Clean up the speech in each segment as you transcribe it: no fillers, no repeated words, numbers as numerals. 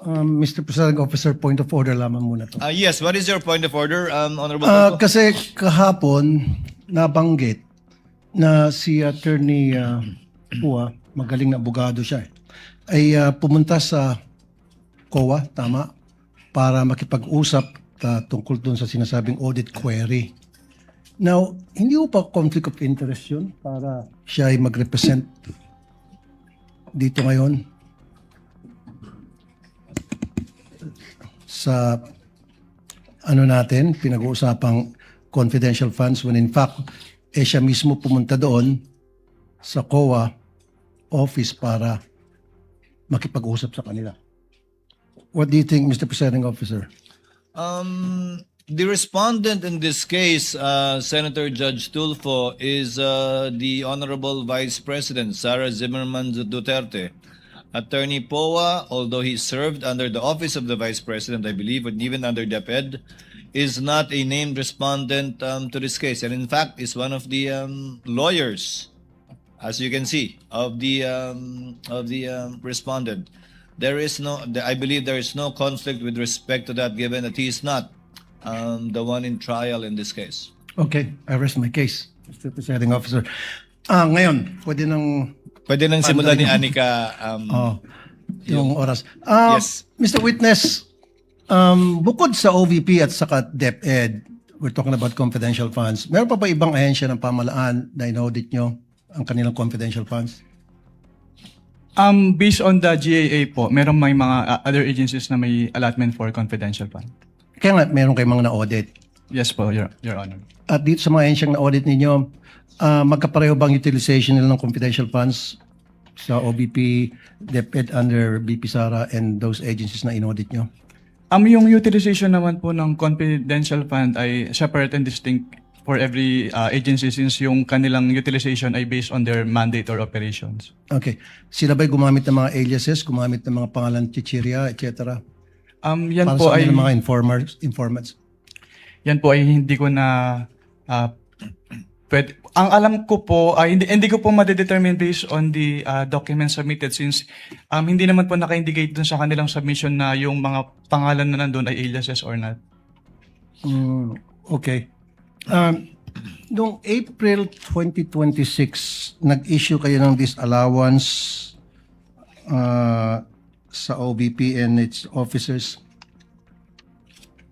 Mr. Presiding Officer, point of order lamang muna to. Yes, what is your point of order, Honorable Tulfo? Kasi kahapon, nabanggit na si Attorney Pua, magaling na abogado siya, ay pumunta sa COA, tama, para makipag-usap tungkol dun sa sinasabing audit query. Now, hindi po pa conflict of interest yun para siya ay mag-represent dito ngayon sa natin, pinag-uusapang confidential funds when in fact, siya mismo pumunta doon sa COA office para makipag-usap sa kanila. What do you think, Mr. Presiding Officer? The respondent in this case, Senator Judge Tulfo, is the Honorable Vice President, Sara Zimmerman Duterte. Attorney Poa, although he served under the office of the Vice President, I believe, and even under DepEd, is not a named respondent to this case. And in fact, is one of the lawyers, as you can see, of the respondent. There is no, I believe there is no conflict with respect to that, given that he is not the one in trial in this case. Okay, I rest my case, Mr. Presiding Officer. Ngayon, Pwede nang simulan ni Anika. yung oras. Yes. Mr. Witness, bukod sa OVP at saka DepEd, we're talking about confidential funds, meron pa ba ibang ahensya ng pamahalaan na inaudit nyo ang kanilang confidential funds? Based on the GAA po, meron may mga other agencies na may allotment for confidential fund. Kaya nga, meron kayong mga na-audit. Yes po, Your Honor. At dito sa mga ahensyang na-audit ninyo, magkapareho bang utilization nila ng confidential funds sa OVP, DepEd under BP Sara and those agencies na inaudit nyo? Yung utilization naman po ng confidential fund ay separate and distinct for every agency since yung kanilang utilization ay based on their mandate or operations. Okay. Sila ba'y gumamit ng mga aliases, gumamit ng mga pangalan chichirya, etc.? Yan Para po sa ay mga informants? yan po ay hindi ko na pwede. Ang alam ko po ay hindi ko po ma-determine based on the documents submitted since hindi naman po naka-indicate dun sa kanilang submission na yung mga pangalan na nandun ay aliases or not. Okay. Noong April 2026, nag-issue kayo ng disallowance sa OVP and its officers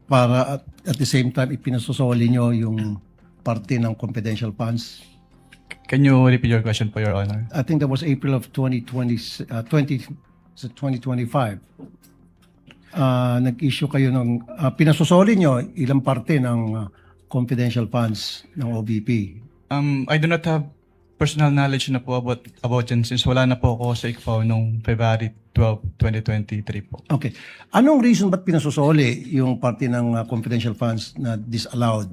para at the same time ipinasusoli nyo yung parte ng confidential funds. Can you repeat your question po, Your Honor? I think that was April of 2025. Nag-issue kayo ng pinasusoli nyo ilang parte ng confidential funds ng OVP. I do not have personal knowledge na po about yan since wala na po ako sa ICFAO noong February 12, 2023 po. Okay. Anong reason ba't pinasusoli yung parte ng confidential funds na disallowed?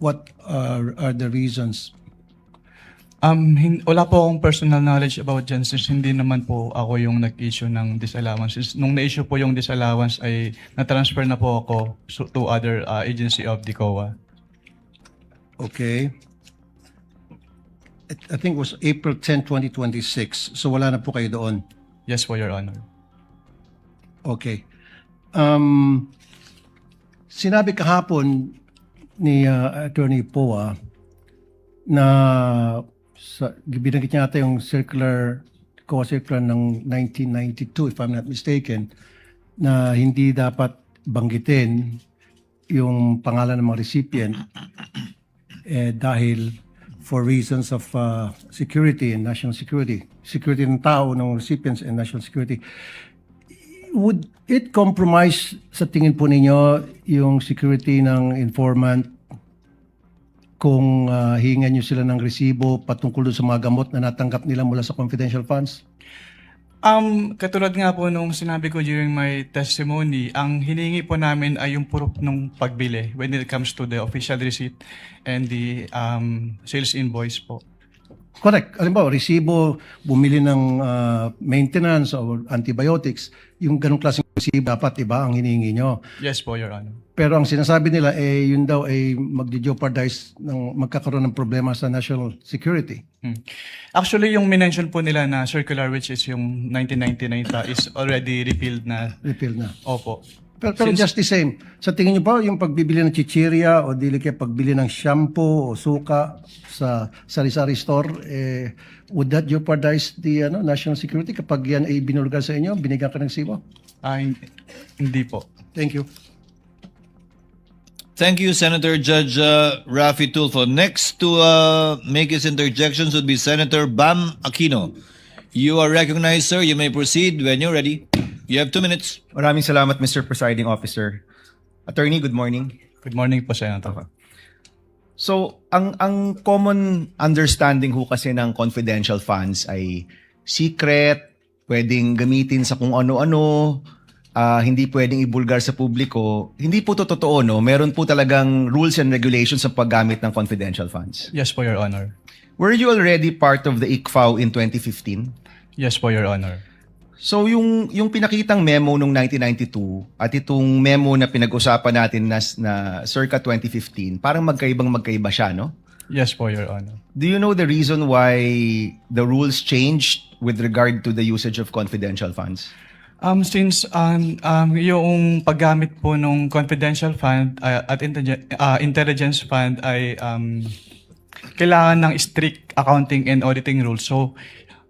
What are the reasons? Wala po akong personal knowledge about dyan since hindi naman po ako yung nag-issue ng disallowance. Since nung na-issue po yung disallowance ay na-transfer na po ako to other agency of the COA. Okay. I think it was April 10, 2026. So wala na po kayo doon. Yes po, Your Honor. Okay. Sinabi kahapon ni Attorney Poa na binanggit niya ata yung COA circular ng 1992, if I'm not mistaken, na hindi dapat banggitin yung pangalan ng mga recipient dahil for reasons of security and national security. Security ng tao, ng recipients and national security. Would it compromise sa tingin po ninyo yung security ng informant kung hihingan nyo sila ng resibo patungkol sa mga gamot na natanggap nila mula sa confidential funds? Katulad nga po nung sinabi ko during my testimony, ang hinihingi po namin ay yung proof ng pagbili when it comes to the official receipt and the sales invoice po. Correct. Alam resibo, bumili ng maintenance or antibiotics, yung ganong klaseng resibo dapat iba ang hinihingi nyo. Yes po, Your Honor. Pero ang sinasabi nila, yun daw ay magdi-jeopardize ng magkakaroon ng problema sa national security. Actually, yung minention po nila na circular, which is yung 1999 is already repealed na. Repeal na. Opo. Pero just the same, sa tingin niyo ba yung pagbibili ng chichirya o dili kaya pagbili ng shampoo o suka sa sari-sari store, would that jeopardize the national security kapag yan ay binulgar sa inyo, binigyan ka ng sibo? Hindi po. Thank you. Thank you, Senator Judge Rafi Tulfo. Next to make his interjections would be Senator Bam Aquino. You are recognized, sir. You may proceed when you're ready. You have 2 minutes. Maraming salamat, Mr. Presiding Officer. Attorney, good morning. Good morning po, Senator. So, ang common understanding ho kasi ng confidential funds ay secret, pwedeng gamitin sa kung ano-ano, hindi pwedeng ibulgar sa publiko. Hindi po to totoo, no? Meron po talagang rules and regulations sa paggamit ng confidential funds. Yes po, Your Honor. Were you already part of the ICFAO in 2015? Yes po, Your Honor. So yung pinakitang memo nung 1992 at itong memo na pinag-usapan natin na circa 2015, parang magkaiba siya, no? Yes po, Your Honor. Do you know the reason why the rules changed with regard to the usage of confidential funds? Since yung paggamit po ng confidential fund at intelligence fund ay kailangan ng strict accounting and auditing rules. So,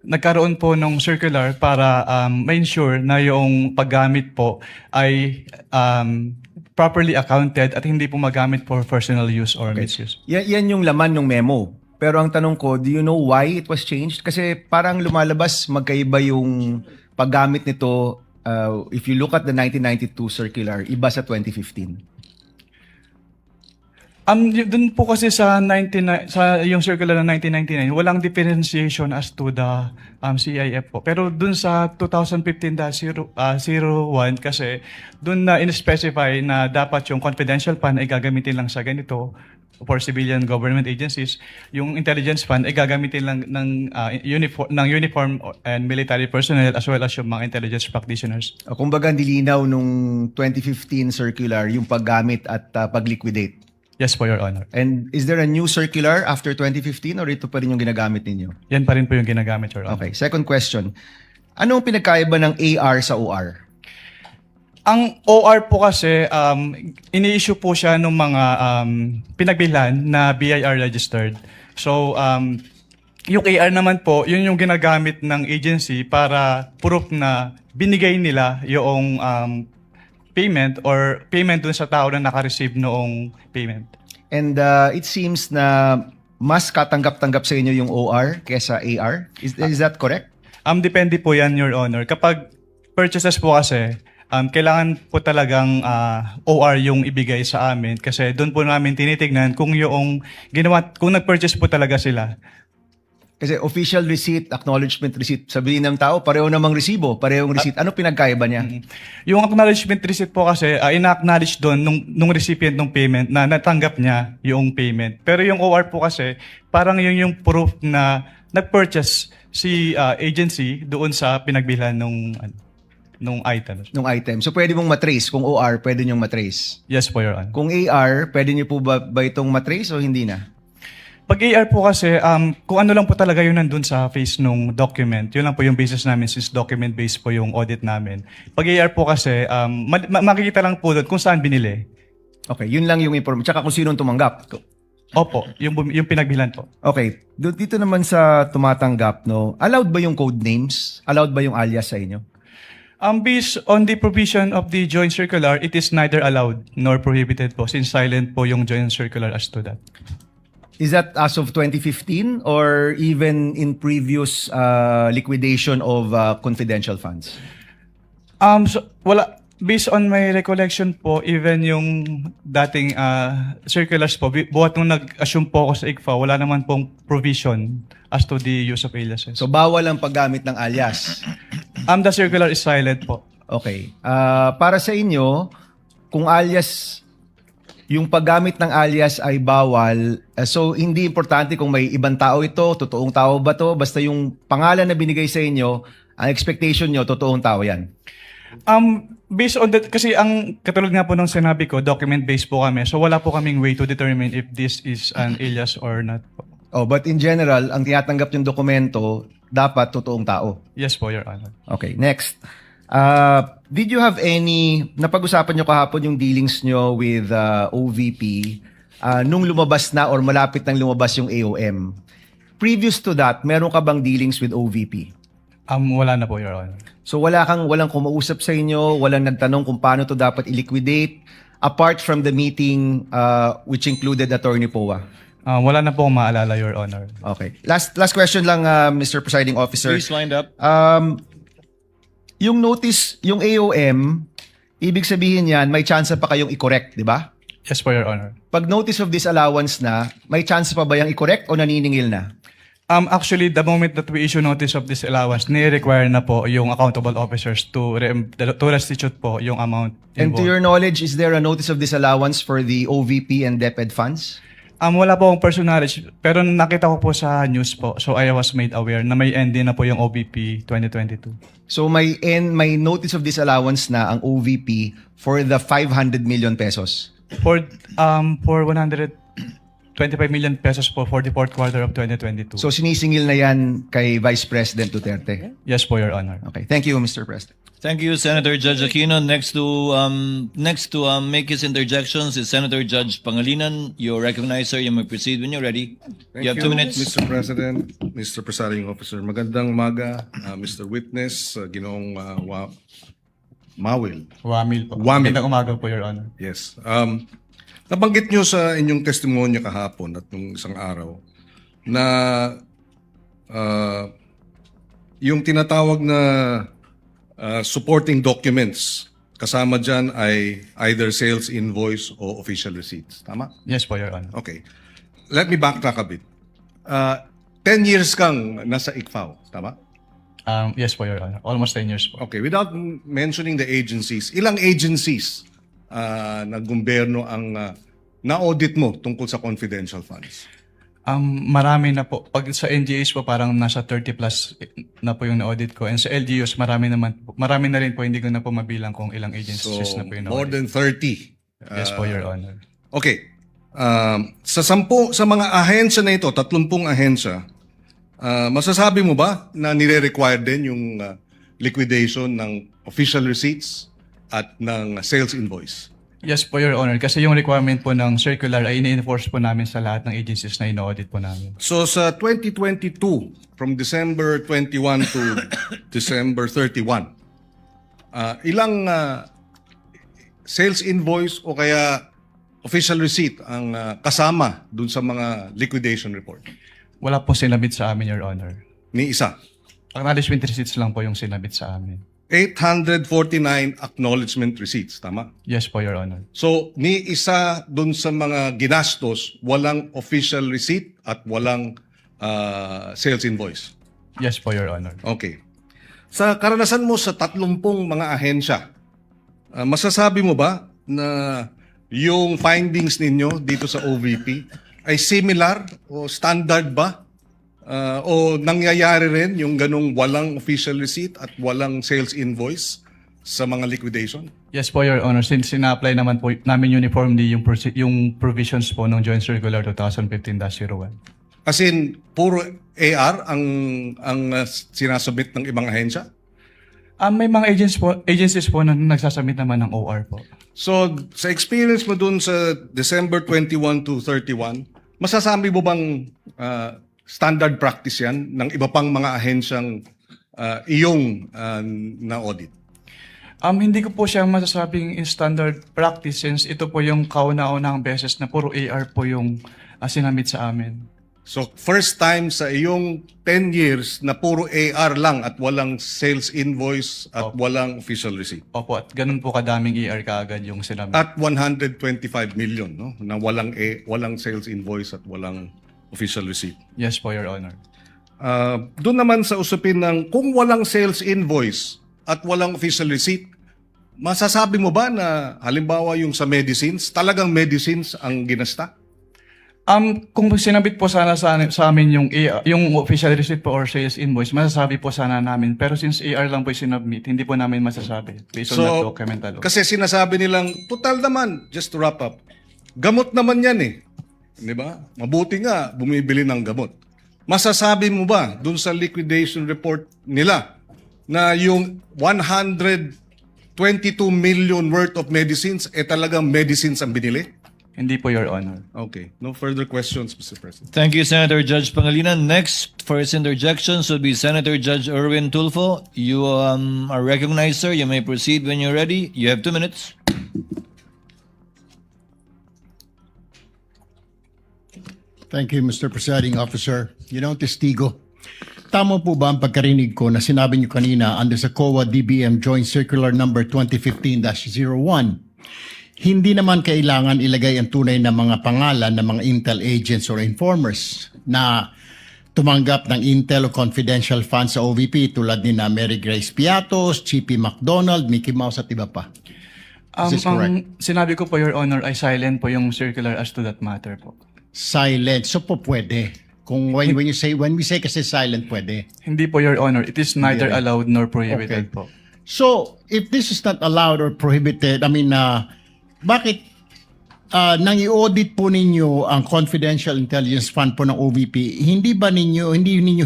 nagkaroon po ng circular para ma-ensure na yung paggamit po ay properly accounted at hindi po magamit for personal use or misuse. Yan yung laman ng memo. Pero ang tanong ko, do you know why it was changed? Kasi parang lumalabas magkaiba yung paggamit nito. If you look at the 1992 circular, iba sa 2015. Dun po kasi sa yung circular ng 1999, walang differentiation as to the CIF po. Pero dun sa 2015-01 kasi dun na in-specify na dapat yung confidential fund ay gagamitin lang sa ganito for civilian government agencies. Yung intelligence fund ay gagamitin lang ng uniform and military personnel as well as yung mga intelligence practitioners. Kumbaga, nilinaw nung 2015 circular yung paggamit at pag-liquidate. Yes po, Your Honor. And is there a new circular after 2015 or ito pa rin yung ginagamit ninyo? Yan pa rin po yung ginagamit, Your Honor. Okay, second question. Anong pinagkaiba ng AR sa OR? Ang OR po kasi, ini-issue po siya ng mga pinagbilhan na BIR registered. So, yung AR naman po, yun yung ginagamit ng agency para proof na binigay nila yung payment or payment dun sa tao na naka-receive noong payment. And it seems na mas katanggap-tanggap sa inyo yung OR kesa AR. Is that correct? Depende po yan, Your Honor. Kapag purchases po kasi, kailangan po talagang OR yung ibigay sa amin kasi doon po namin tinitignan kung yung kung nag-purchase po talaga sila. Kasi official receipt, acknowledgement receipt, sabihin ng tao, pareho namang resibo, parehong receipt. Ano pinagkaiba niya? Yung acknowledgement receipt po kasi, ina-acknowledge doon nung recipient ng payment na natanggap niya yung payment. Pero yung OR po kasi, parang yun yung proof na nag-purchase si agency doon sa pinagbilhan nung item. Nung item. So pwede mong matrace. Kung OR, pwede niyong matrace. Yes po, Your Honor. Kung AR, pwede niyo po ba itong matrace o hindi na? Pag AR po kasi, kung ano lang po talaga yun nandun sa face nung document, yun lang po yung basis namin since document-based po yung audit namin. Pag AR po kasi, makikita lang po doon kung saan binili. Okay, yun lang yung information. Tsaka kung sino tumanggap. Opo, yung pinagbilan po. Okay, dito naman sa tumatanggap, no, allowed ba yung code names? Allowed ba yung alias sa inyo? Based on the provision of the joint circular, it is neither allowed nor prohibited po since silent po yung joint circular as to that. Is that as of 2015 or even in previous liquidation of confidential funds? Wala. Based on my recollection po, even yung dating circulars po, buhat nung nag-assume po ako sa ICFA, wala naman pong provision as to the use of aliases. So bawal ang paggamit ng alias. The circular is silent po. Okay. Para sa inyo, kung alias yung paggamit ng alias ay bawal. So, hindi importante kung may ibang tao ito, totoong tao ba to, basta yung pangalan na binigay sa inyo, ang expectation nyo, totoong tao yan. Based on that, kasi ang katulad nga po ng sinabi ko, document-based po kami. So wala po kaming way to determine if this is an alias or not po. Oh, but in general, ang tinatanggap yung dokumento, dapat totoong tao. Yes po, Your Honor. Okay, next. Did you have any, napag-usapan nyo kahapon yung dealings nyo with OVP nung lumabas na or malapit nang lumabas yung AOM? Previous to that, meron ka bang dealings with OVP? Wala na po, Your Honor. So walang kumausap sa inyo, walang nagtanong kung paano to dapat i-liquidate apart from the meeting which included Attorney Poa. Wala na po akong maalala, Your Honor. Okay. Last question lang, Mr. Presiding Officer. Please wind up. Yung notice, yung AOM, ibig sabihin yan, may chance pa kayong i-correct, di ba? Yes po, Your Honor. Pag notice of disallowance na, may chance pa ba yung i-correct o naniningil na? Actually, the moment that we issue notice of disallowance, ni-require na po yung accountable officers to restitute po yung amount And to involved. your knowledge, is there a notice of disallowance for the OVP and DepEd funds? Wala po akong personal knowledge, pero nakita ko po sa news po, so I was made aware na may end din na po yung OVP 2022. So may notice of disallowance na ang OVP for the 500 million pesos. For 125 million pesos po for the fourth quarter of 2022. So sinisingil na yan kay Vice President Duterte. Yes po, Your Honor. Okay. Thank you, Mr. President. Thank you, Senator Judge Aquino. Next to make his interjections is Senator Judge Pangilinan. You're recognized, sir. You may proceed when you're ready. Thank You have 2 minutes. Mr. President, Mr. Presiding Officer. Magandang umaga, Mr. Witness, Ginoong Mawil. Wamil po. Wamil. Magandang umaga po, Your Honor. Yes. Nabanggit nyo sa inyong testimonya kahapon at nung isang araw na yung tinatawag na supporting documents, kasama dyan ay either sales invoice o official receipts. Tama? Yes po, Your Honor. Okay. Let me backtrack a bit. 10 years kang nasa ICFAO. Tama? Yes po, Your Honor. Almost 10 years po. Okay. Without mentioning the agencies, ilang agencies na gobyerno ang na-audit mo tungkol sa confidential funds? Marami na po. Pag sa NGAs po, parang nasa 30 plus na po yung na-audit ko. And sa LGUs, marami na rin po. Hindi ko na po mabilang kung ilang agencies So, na po yung more na-audit. than 30. Yes po, Your Honor. Okay. Sa mga ahensya na ito, 30 ahensya, masasabi mo ba na nire-require din yung liquidation ng official receipts at ng sales invoice? Yes po, Your Honor. Kasi yung requirement po ng circular ay ini-enforce po namin sa lahat ng agencies na ino-audit po namin. So sa 2022, from December 21 to December 31, ilang sales invoice o kaya official receipt ang kasama dun sa mga liquidation report? Wala po sinabit sa amin, Your Honor. Ni isa. Acknowledgement receipts lang po yung sinabit sa amin. 849 acknowledgement receipts, tama? Yes po, Your Honor. So, ni isa dun sa mga ginastos, walang official receipt at walang sales invoice. Yes po, Your Honor. Okay. Sa karanasan mo sa 30 mga ahensya, masasabi mo ba na yung findings ninyo dito sa OVP ay similar o standard ba? O nangyayari rin yung ganong walang official receipt at walang sales invoice sa mga liquidation? Yes po, Your Honor. Since sina-apply naman po namin uniformly yung provisions po ng Joint Circular 2015-01. As in, puro AR ang sinasubmit ng ibang ahensya? May mga agencies po na nagsasubmit naman ng OR po. So, sa experience mo dun sa December 21 to 31, masasabi mo bang standard practice yan ng iba pang mga ahensyang iyong na-audit? Hindi ko po siya masasabing in standard practice since ito po yung kauna-unang beses na puro AR po yung sinamit sa amin. So, first time sa iyong 10 years na puro AR lang at walang sales invoice at walang official receipt. Opo, at ganun po kadaming AR kaagad yung sinamit. At 125 million, no? Na walang sales invoice at walang official receipt. Yes po, Your Honor. Doon naman sa usapin ng kung walang sales invoice at walang official receipt, masasabi mo ba na halimbawa yung sa medicines, talagang medicines ang ginasta? Kung sinabit po sana sa amin yung official receipt po or sales invoice, masasabi po sana namin. Pero since AR lang po yung sinubmit, hindi po namin masasabi based on that document alone. Kasi sinasabi nilang, total naman, just to wrap up, gamot naman yan eh. Di ba? Mabuti nga, bumibili ng gamot. Masasabi mo ba dun sa liquidation report nila na yung 122 million worth of medicines, talagang medicines ang binili? Hindi po, Your Honor. Okay. No further questions, Mr. President. Thank you, Senator Judge Pangilinan. Next, for his interjections would be Senator Judge Erwin Tulfo. You are recognized, sir. You may proceed when you're ready. You have 2 minutes. Thank you, Mr. Presiding Officer. Testigo, tama po ba ang pagkarinig ko na sinabi niyo kanina under sa COA DBM Joint Circular Number 2015-01, hindi naman kailangan ilagay ang tunay na mga pangalan ng mga intel agents or informers na tumanggap ng intel o confidential funds sa OVP tulad ni na Mary Grace Piatos, Chippy McDonald, Mickey Mouse at iba pa. Is this correct? Ang sinabi ko po, Your Honor, ay silent po yung circular as to that matter po. Silent. So po pwede. Kung when we say kasi silent, pwede. Hindi po, Your Honor. It is neither allowed nor prohibited Okay. po. So, if this is not allowed or prohibited, bakit nang i-audit po ninyo ang confidential intelligence fund po ng OVP, hindi ninyo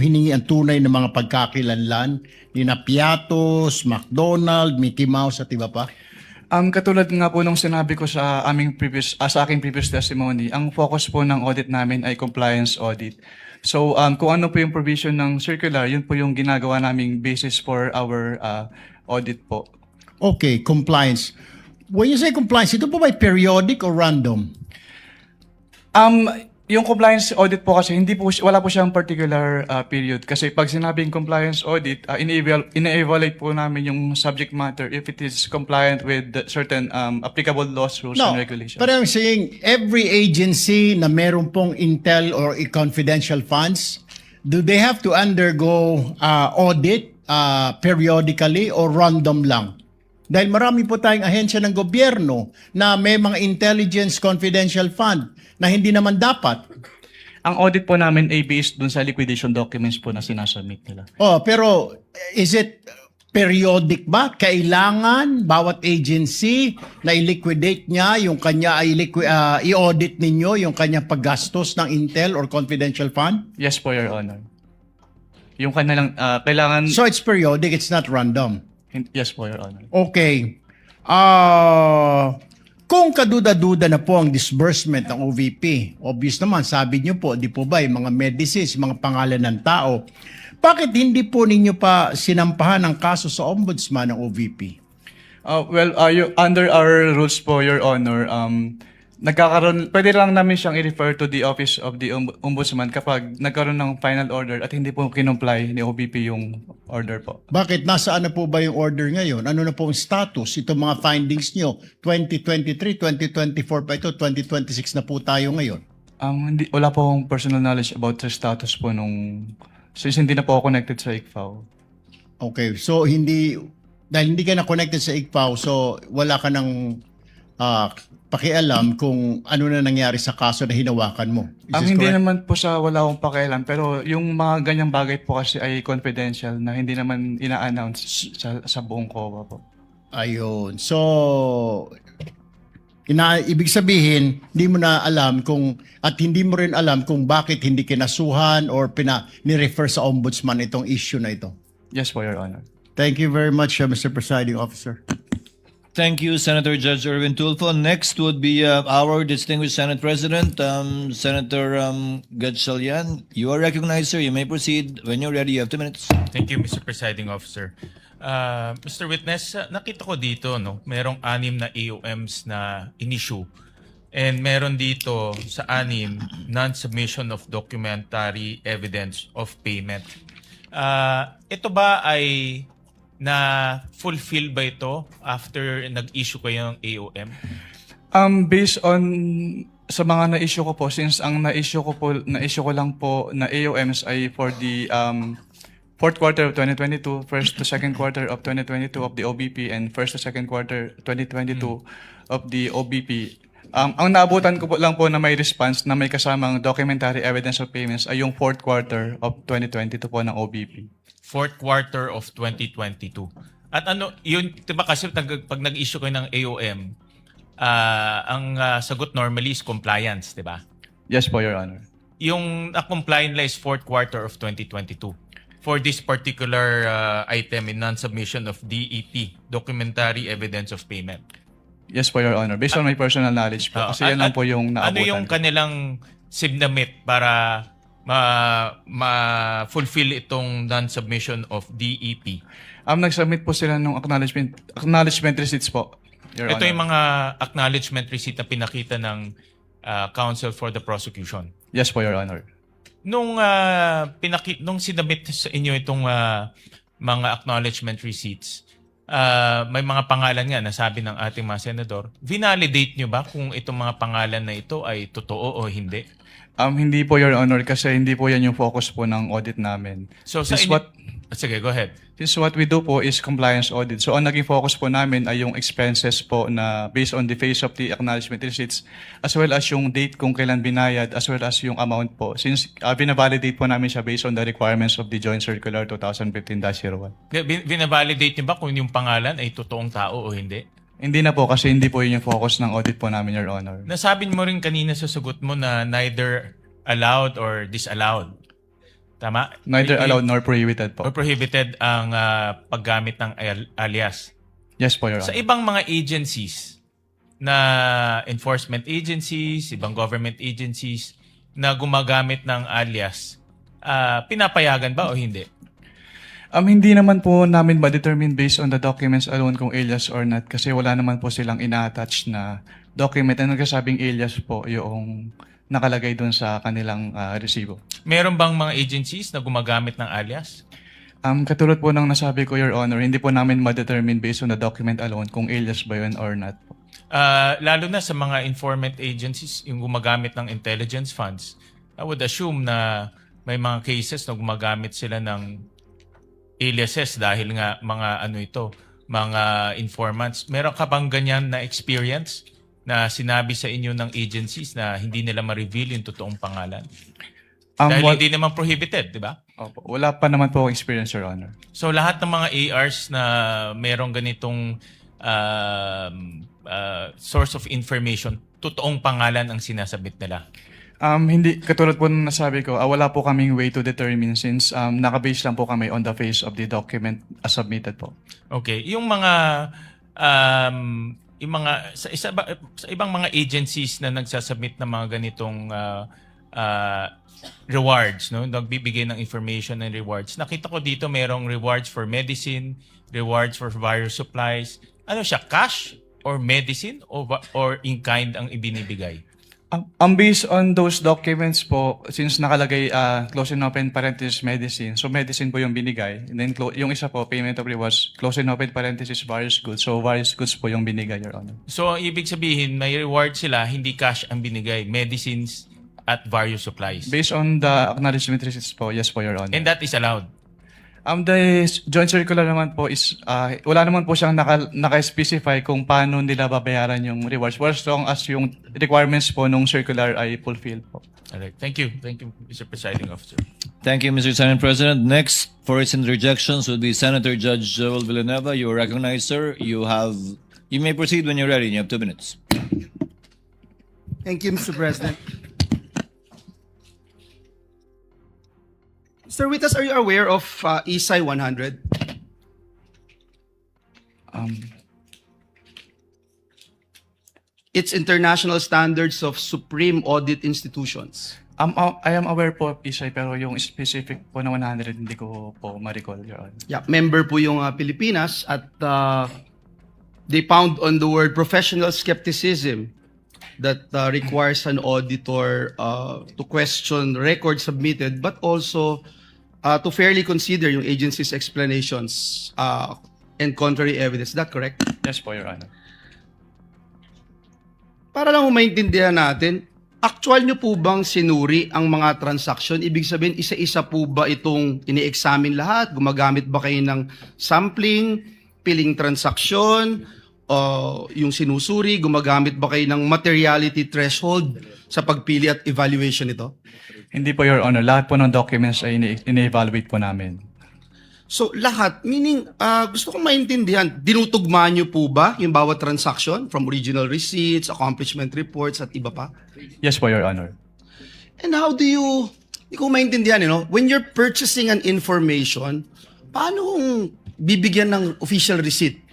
hiningi ang tunay na mga pagkakilanlan ni na Piatos, McDonald, Mickey Mouse at iba pa? Katulad nga po nung sinabi ko sa sa aking previous testimony, ang focus po ng audit namin ay compliance audit. So, kung ano po yung provision ng circular, yun po yung ginagawa naming basis for our audit po. Okay, compliance. When you say compliance, ito po ba periodic or random? Yung compliance audit po kasi wala po siyang particular period kasi pag sinabing compliance audit, ina-evaluate po namin yung subject matter if it is compliant with certain applicable laws, rules, and regulations. But I'm saying every agency na meron pong intel or confidential funds, do they have to undergo audit periodically or random lang? Dahil marami po tayong ahensya ng gobyerno na may mga intelligence confidential fund na hindi naman dapat. Ang audit po namin ay based dun sa liquidation documents po na sinasubmit nila. Pero is it periodic ba? Kailangan bawat agency na i-liquidate niya yung kanya i-audit ninyo yung kanya paggastos ng intel or confidential fund? Yes po, Your Honor. Yung kanilang kailangan... So it's periodic, it's not random. Yes po, Your Honor. Okay. Kung kaduda-duda na po ang disbursement ng OVP, obvious naman, sabi niyo po, di po ba, yung mga medicines, mga pangalan ng tao, bakit hindi po ninyo pa sinampahan ang kaso sa ombudsman ng OVP? Under our rules po, Your Honor, pwede lang namin siyang i-refer to the Office of the Ombudsman kapag nagkaroon ng final order at hindi po kinumply ni OVP yung order po. Bakit? Nasaan na po ba yung order ngayon? Ano na po ang status? Itong mga findings nyo, 2023, 2024 pa ito, 2026 na po tayo ngayon. Wala po akong personal knowledge about sa status po since hindi na po ako connected sa ICFAO. Okay, so dahil hindi ka na connected sa ICFAO, so wala ka ng pakialam kung ano na nangyari sa kaso na hinawakan mo. Is this Hindi correct? naman po sa wala akong pakialam, pero yung mga ganyang bagay po kasi ay confidential na hindi naman ina-announce sa buong COA po. Ayun. So, ibig sabihin, hindi mo na alam at hindi mo rin alam kung bakit hindi kinasuhan or ni-refer sa ombudsman itong issue na ito. Yes po, Your Honor. Thank you very much, Mr. Presiding Officer. Thank you, Senator Judge Erwin Tulfo. Next would be our distinguished Senate President, Senator Gatchalian. You are recognized, sir. You may proceed. When you're ready, you have 2 minutes. Thank you, Mr. Presiding Officer. Mr. Witness, nakita ko dito, merong 6 na AOMs na in-issue. And meron dito sa 6, non-submission of documentary evidence of payment. Ito ba ay na-fulfill ba ito after nag-issue kayo ng AOM? Based on sa mga na-issue ko po, since ang na-issue ko lang po na AOMs ay for the fourth quarter of 2022, first to second quarter of 2022 of the OBP, and first to second quarter 2022 of the OBP. Ang naabutan ko po lang po na may response na may kasamang documentary evidence of payments ay yung fourth quarter of 2022 po ng OBP. Fourth quarter of 2022. At ano, yun, diba kasi pag nag-issue kayo ng AOM, ang sagot normally is compliance, diba? Yes po, Your Honor. Yung compliant nila is fourth quarter of 2022 for this particular item in non-submission of DEP, Documentary Evidence of Payment. Yes po, Your Honor. Based on my personal knowledge po. Kasi yan lang po yung naabutan. Ano yung kanilang submit para ma-fulfill itong non-submission of DEP? Nag-submit po sila ng acknowledgement receipts po, Your Ito Honor. yung mga acknowledgement receipt na pinakita ng counsel for the prosecution. Yes po, Your Honor. Nung sinabit sa inyo itong mga acknowledgement receipts, may mga pangalan nga nasabi ng ating mga senador. Vinalidate nyo ba kung itong mga pangalan na ito ay totoo o hindi? Hindi po, Your Honor, kasi hindi po yan yung focus po ng audit namin. So sa sige, go ahead. Since what we do po is compliance audit. So ang naging focus po namin ay yung expenses po na based on the face of the acknowledgement receipts as well as yung date kung kailan binayad as well as yung amount po. Since binavalidate po namin siya based on the requirements of the Joint Circular 2015-01. Binavalidate nyo ba kung yung pangalan ay totoong tao o hindi? Hindi na po kasi hindi po yun yung focus ng audit po namin, Your Honor. Nasabi mo rin kanina sa sagot mo na neither allowed or disallowed. Tama? Neither allowed nor prohibited Or po. prohibited ang paggamit ng alias. Yes po, Your Sa Honor. ibang mga agencies na enforcement agencies, ibang government agencies na gumagamit ng alias, pinapayagan ba o hindi? Hindi naman po namin ma-determine based on the documents alone kung alias or not kasi wala naman po silang ina-attach na document na nagsasabing alias po yung nakalagay doon sa kanilang resibo. Meron bang mga agencies na gumagamit ng alias? Katulad po ng nasabi ko, Your Honor, hindi po namin ma-determine based on the document alone kung alias ba yun or not po. Lalo na sa mga informant agencies, yung gumagamit ng intelligence funds, I would assume na may mga cases na gumagamit sila ng aliases dahil nga mga informants. Meron ka bang ganyan na experience na sinabi sa inyo ng agencies na hindi nila ma-reveal yung totoong pangalan? Dahil hindi naman prohibited, di ba? Opo, wala pa naman po akong experience, Your Honor. So lahat ng mga ARs na merong ganitong source of information, totoong pangalan ang sinasabit nila. Hindi, katulad po ng nasabi ko, wala po kaming way to determine since nakabase lang po kami on the face of the document as submitted po. Okay, sa ibang mga agencies na nagsasubmit ng mga ganitong rewards, no, nagbibigay ng information and rewards. Nakita ko dito merong rewards for medicine, rewards for various supplies. Ano siya, cash or medicine or in kind ang ibinibigay? Based on those documents po, since nakalagay close and open parenthesis medicine, so medicine po yung binigay. And then yung isa po, payment of rewards, close and open parenthesis various goods. So various goods po yung binigay, Your Honor. So ang ibig sabihin, may reward sila, hindi cash ang binigay, medicines at various supplies. Based on the acknowledgement receipts po, yes po, Your Honor. And that is allowed. The joint circular naman po is, wala naman po siyang naka-specify kung paano nila babayaran yung rewards as long as yung requirements po nung circular ay fulfilled po. All right. Thank you. Thank you, Mr. Presiding Officer. Thank you, Mr. Senate President. Next, for its interjections would be Senator Judge Joel Villanueva. You are recognized, sir. You may proceed when you're ready. You have 2 minutes. Thank you, Mr. President. Mr. Witas, are you aware of ESI 100? It's International Standards of Supreme Audit Institutions. I am aware po of ISAI pero yung specific po na 100 hindi ko po ma-recall, Your Honor. Yeah, member po yung Pilipinas at they found on the word professional skepticism that requires an auditor to question records submitted but also to fairly consider yung agency's explanations and contrary evidence. Is that correct? Yes po, Your Honor. Para lang maintindihan natin, actual nyo po bang sinuri ang mga transaction? Ibig sabihin, isa-isa po ba itong ini-examine lahat? Gumagamit ba kayo ng sampling, piling transaction, yung sinusuri? Gumagamit ba kayo ng materiality threshold sa pagpili at evaluation nito? Hindi po, Your Honor. Lahat po ng documents ay ini-evaluate po namin. So lahat, meaning gusto kong maintindihan, dinutugma nyo po ba yung bawat transaction from original receipts, accomplishment reports at iba pa? Yes po, Your Honor. And how do you, hindi ko maintindihan, when you're purchasing an information, paano kung bibigyan ng official receipt?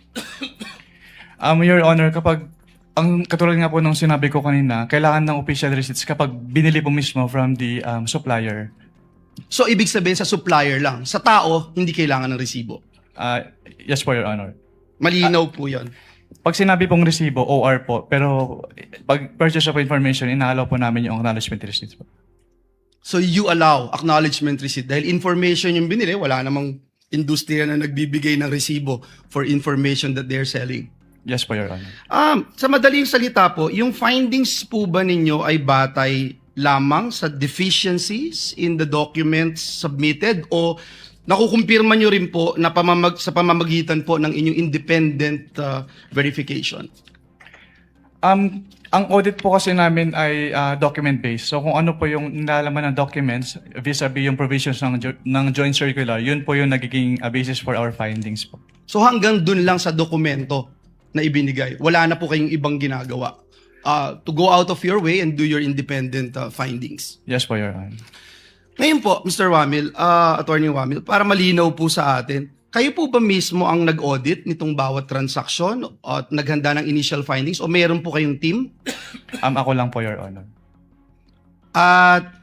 Your Honor, kapag, ang katulad nga po nung sinabi ko kanina, kailangan ng official receipts kapag binili po mismo from the supplier. So ibig sabihin sa supplier lang, sa tao, hindi kailangan ng resibo. Yes po, Your Honor. Malinaw po yan. Pag sinabi pong resibo, OR po. Pero pag purchase of information, inaalaw po namin yung acknowledgement receipts po. So you allow acknowledgement receipt dahil information yung binili, wala namang industriya na nagbibigay ng resibo for information that they're selling. Yes po, Your Honor. Sa madaling salita po, yung findings po ba ninyo ay batay lamang sa deficiencies in the documents submitted o nakukumpirma nyo rin po na sa pamamagitan po ng inyong independent verification? Ang audit po kasi namin ay document-based. So kung ano po yung nilalaman ng documents vis-a-vis yung provisions ng joint circular, yun po yung nagiging basis for our findings po. So hanggang dun lang sa dokumento na ibinigay, wala na po kayong ibang ginagawa to go out of your way and do your independent findings. Yes po, Your Honor. Ngayon po, Mr. Wamil, Attorney Wamil, para malinaw po sa atin, kayo po ba mismo ang nag-audit nitong bawat transaction at naghanda ng initial findings o mayroon po kayong team? Ako lang po, Your Honor. At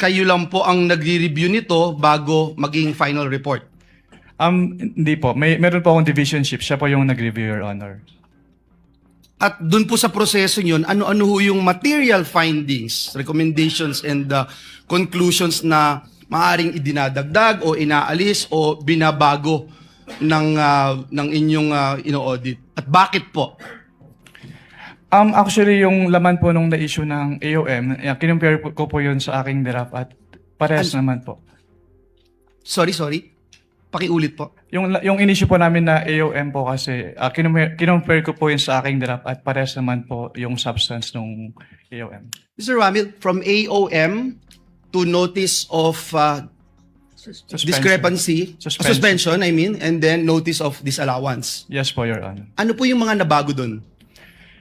kayo lang po ang nagre-review nito bago maging final report? Hindi po. Meron po akong division chief. Siya po yung nag-review, Your Honor. At dun po sa proseso yun, ano-ano ho yung material findings, recommendations, and conclusions na maaring idinadagdag o inaalis o binabago ng inyong ino-audit? At bakit po? Actually, yung laman po nung na-issue ng AOM, kinumpare ko po yun sa aking draft at parehas naman po. Sorry. Pakiulit po. Yung in-issue po namin na AOM po kasi, kinumpare ko po yun sa aking draft at parehas naman po yung substance nung AOM. Mr. Wamil, from AOM to notice of discrepancy, suspension, and then notice of disallowance. Yes po, Your Honor. Ano po yung mga nabago dun?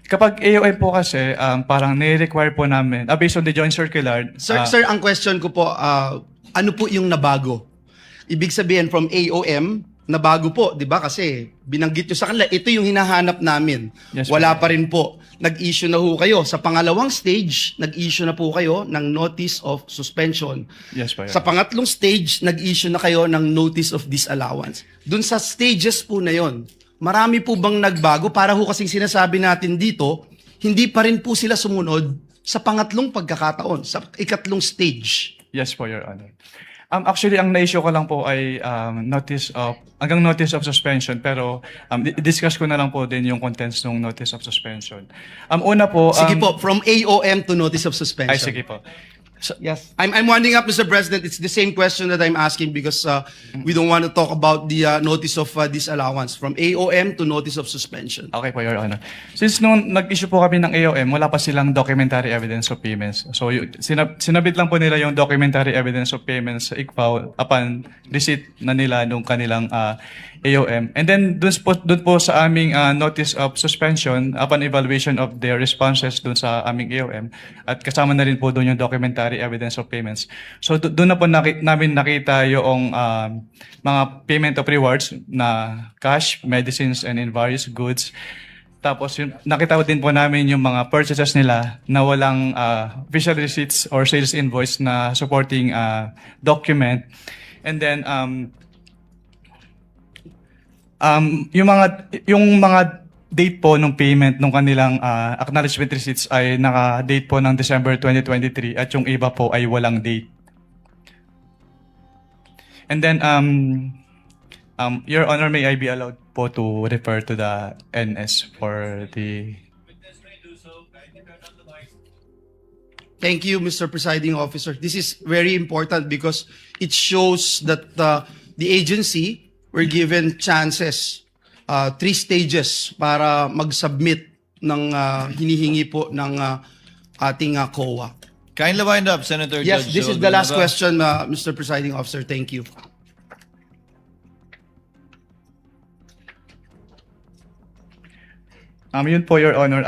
Kapag AOM po kasi, parang nire-require po namin, based on the joint circular. Sir, ang question ko po, ano po yung nabago? Ibig sabihin from AOM, nabago po, di ba? Kasi binanggit nyo sa kanila, ito yung hinahanap namin. Yes, Wala po. pa rin po. Nag-issue na ho kayo. Sa pangalawang stage, nag-issue na po kayo ng notice of suspension. Yes po, Your Sa pangatlong stage, nag-issue na kayo ng notice of disallowance. Dun sa stages po na yon, marami po bang nagbago? Para ho kasing sinasabi natin dito, hindi pa rin po sila sumunod sa pangatlong pagkakataon, sa ikatlong stage. Yes po, Your Honor. Actually, ang na-issue ko lang po ay notice of suspension, pero discuss ko na lang po din yung contents ng notice of suspension. Una po... Sige po, from AOM to notice of suspension. Ay, sige po. Yes. I'm winding up, Mr. President. It's the same question that I'm asking because we don't want to talk about the notice of disallowance. From AOM to notice of suspension. Okay po, Your Honor. Since nung nag-issue po kami ng AOM, wala pa silang documentary evidence of payments. So, sinabit lang po nila yung documentary evidence of payments sa ICPAO upon receipt na nila nung kanilang AOM. And then, dun po sa aming notice of suspension, upon evaluation of their responses dun sa aming AOM, at kasama na rin po dun yung documentary evidence of payments. So, dun na po namin nakita yung mga payment of rewards na cash, medicines, and in various goods. Tapos, nakita din po namin yung mga purchases nila na walang official receipts or sales invoice na supporting document. And then, yung mga date po ng payment ng kanilang acknowledgement receipts ay naka-date po ng December 2023 at yung iba po ay walang date. And then, Your Honor, may I be allowed po to refer to the NS for the... Thank you, Mr. Presiding Officer. This is very important because it shows that the agency were given chances, 3 stages para mag-submit ng hinihingi po ng ating COA. Kindly wind up, Senator Yes, Judge this is the last Villanueva. question, Mr. Presiding Officer. Thank you. Yun po, Your Honor.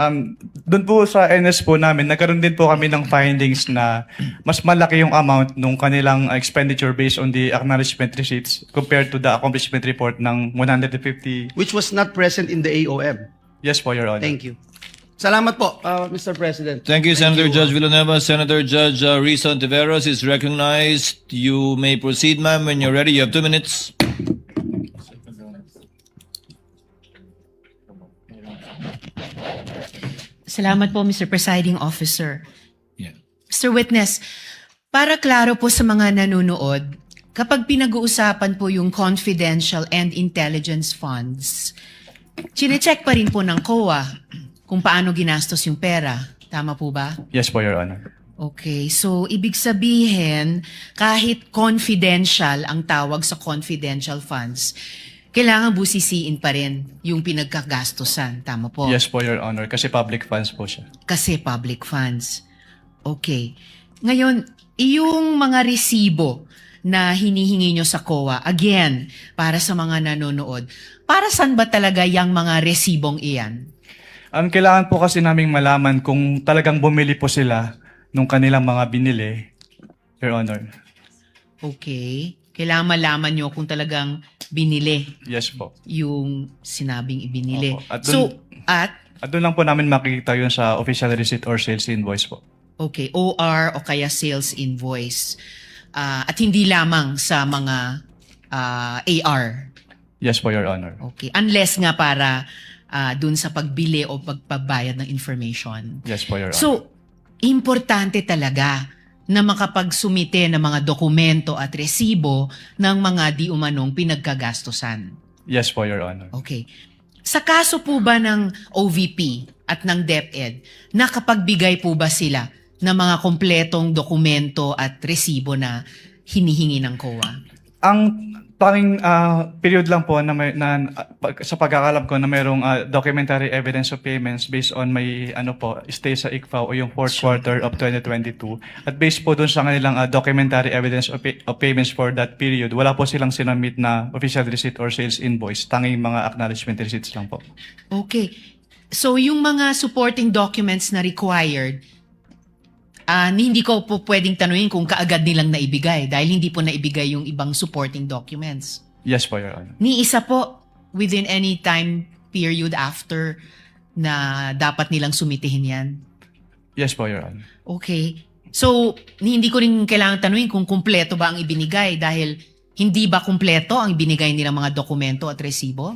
Doon po sa NS po namin, nagkaroon din po kami ng findings na mas malaki yung amount nung kanilang expenditure based on the acknowledgement receipts compared to the accomplishment report ng 150. Which was not present in the AOM. Yes po, Your Honor. Thank you. Salamat po, Mr. President. Thank you, Senator Judge Villanueva. Senator Judge Rison Tiveros is recognized. You may proceed, ma'am, when you're ready. You have 2 minutes. Salamat po, Mr. Presiding Officer. Yeah. Mr. Witness, para klaro po sa mga nanonood, kapag pinag-uusapan po yung confidential and intelligence funds, chinecheck pa rin po ng COA kung paano ginastos yung pera. Tama po ba? Yes po, Your Honor. Okay, so ibig sabihin, kahit confidential ang tawag sa confidential funds, kailangan busisiin pa rin yung pinagkagastosan. Tama po? Yes po, Your Honor. Kasi public funds po siya. Kasi public funds. Okay. Ngayon, yung mga resibo na hinihingi nyo sa COA, again, para sa mga nanonood, para saan ba talaga yung mga resibong iyan? Kailangan po kasi naming malaman kung talagang bumili po sila nung kanilang mga binili, Your Honor. Okay. Kailangan malaman nyo kung talagang binili Yes po. yung sinabing ibinili. Opo. At At doon lang po namin makikita yun sa official receipt or sales invoice po. okay, OR o kaya sales invoice. At hindi lamang sa mga AR. Yes po, Your Honor. Okay. Unless nga para dun sa pagbili o pagpabayad ng information. Yes po, Your Honor. So, importante talaga na makapagsumite ng mga dokumento at resibo ng mga di umanong pinagkagastosan. Yes po, Your Honor. Okay. Sa kaso po ba ng OVP at ng DepEd, nakapagbigay po ba sila ng mga kompletong dokumento at resibo na hinihingi ng COA? Ang tanging period lang po na, sa pagkakalam ko na mayroong documentary evidence of payments based on may stay sa ICFAO o yung fourth quarter of 2022. At based po dun sa kanilang documentary evidence of payments for that period, wala po silang sinamit na official receipt or sales invoice. Tanging mga acknowledgement receipts lang po. Okay. So yung mga supporting documents na required, hindi ko po pwedeng tanungin kung kaagad nilang naibigay dahil hindi po naibigay yung ibang supporting documents. Yes po, Your Honor. Ni isa po within any time period after na dapat nilang sumitihin yan. Yes po, Your Honor. Okay. So, hindi ko rin kailangan tanungin kung kumpleto ba ang ibinigay dahil hindi ba kumpleto ang ibinigay nilang mga dokumento at resibo?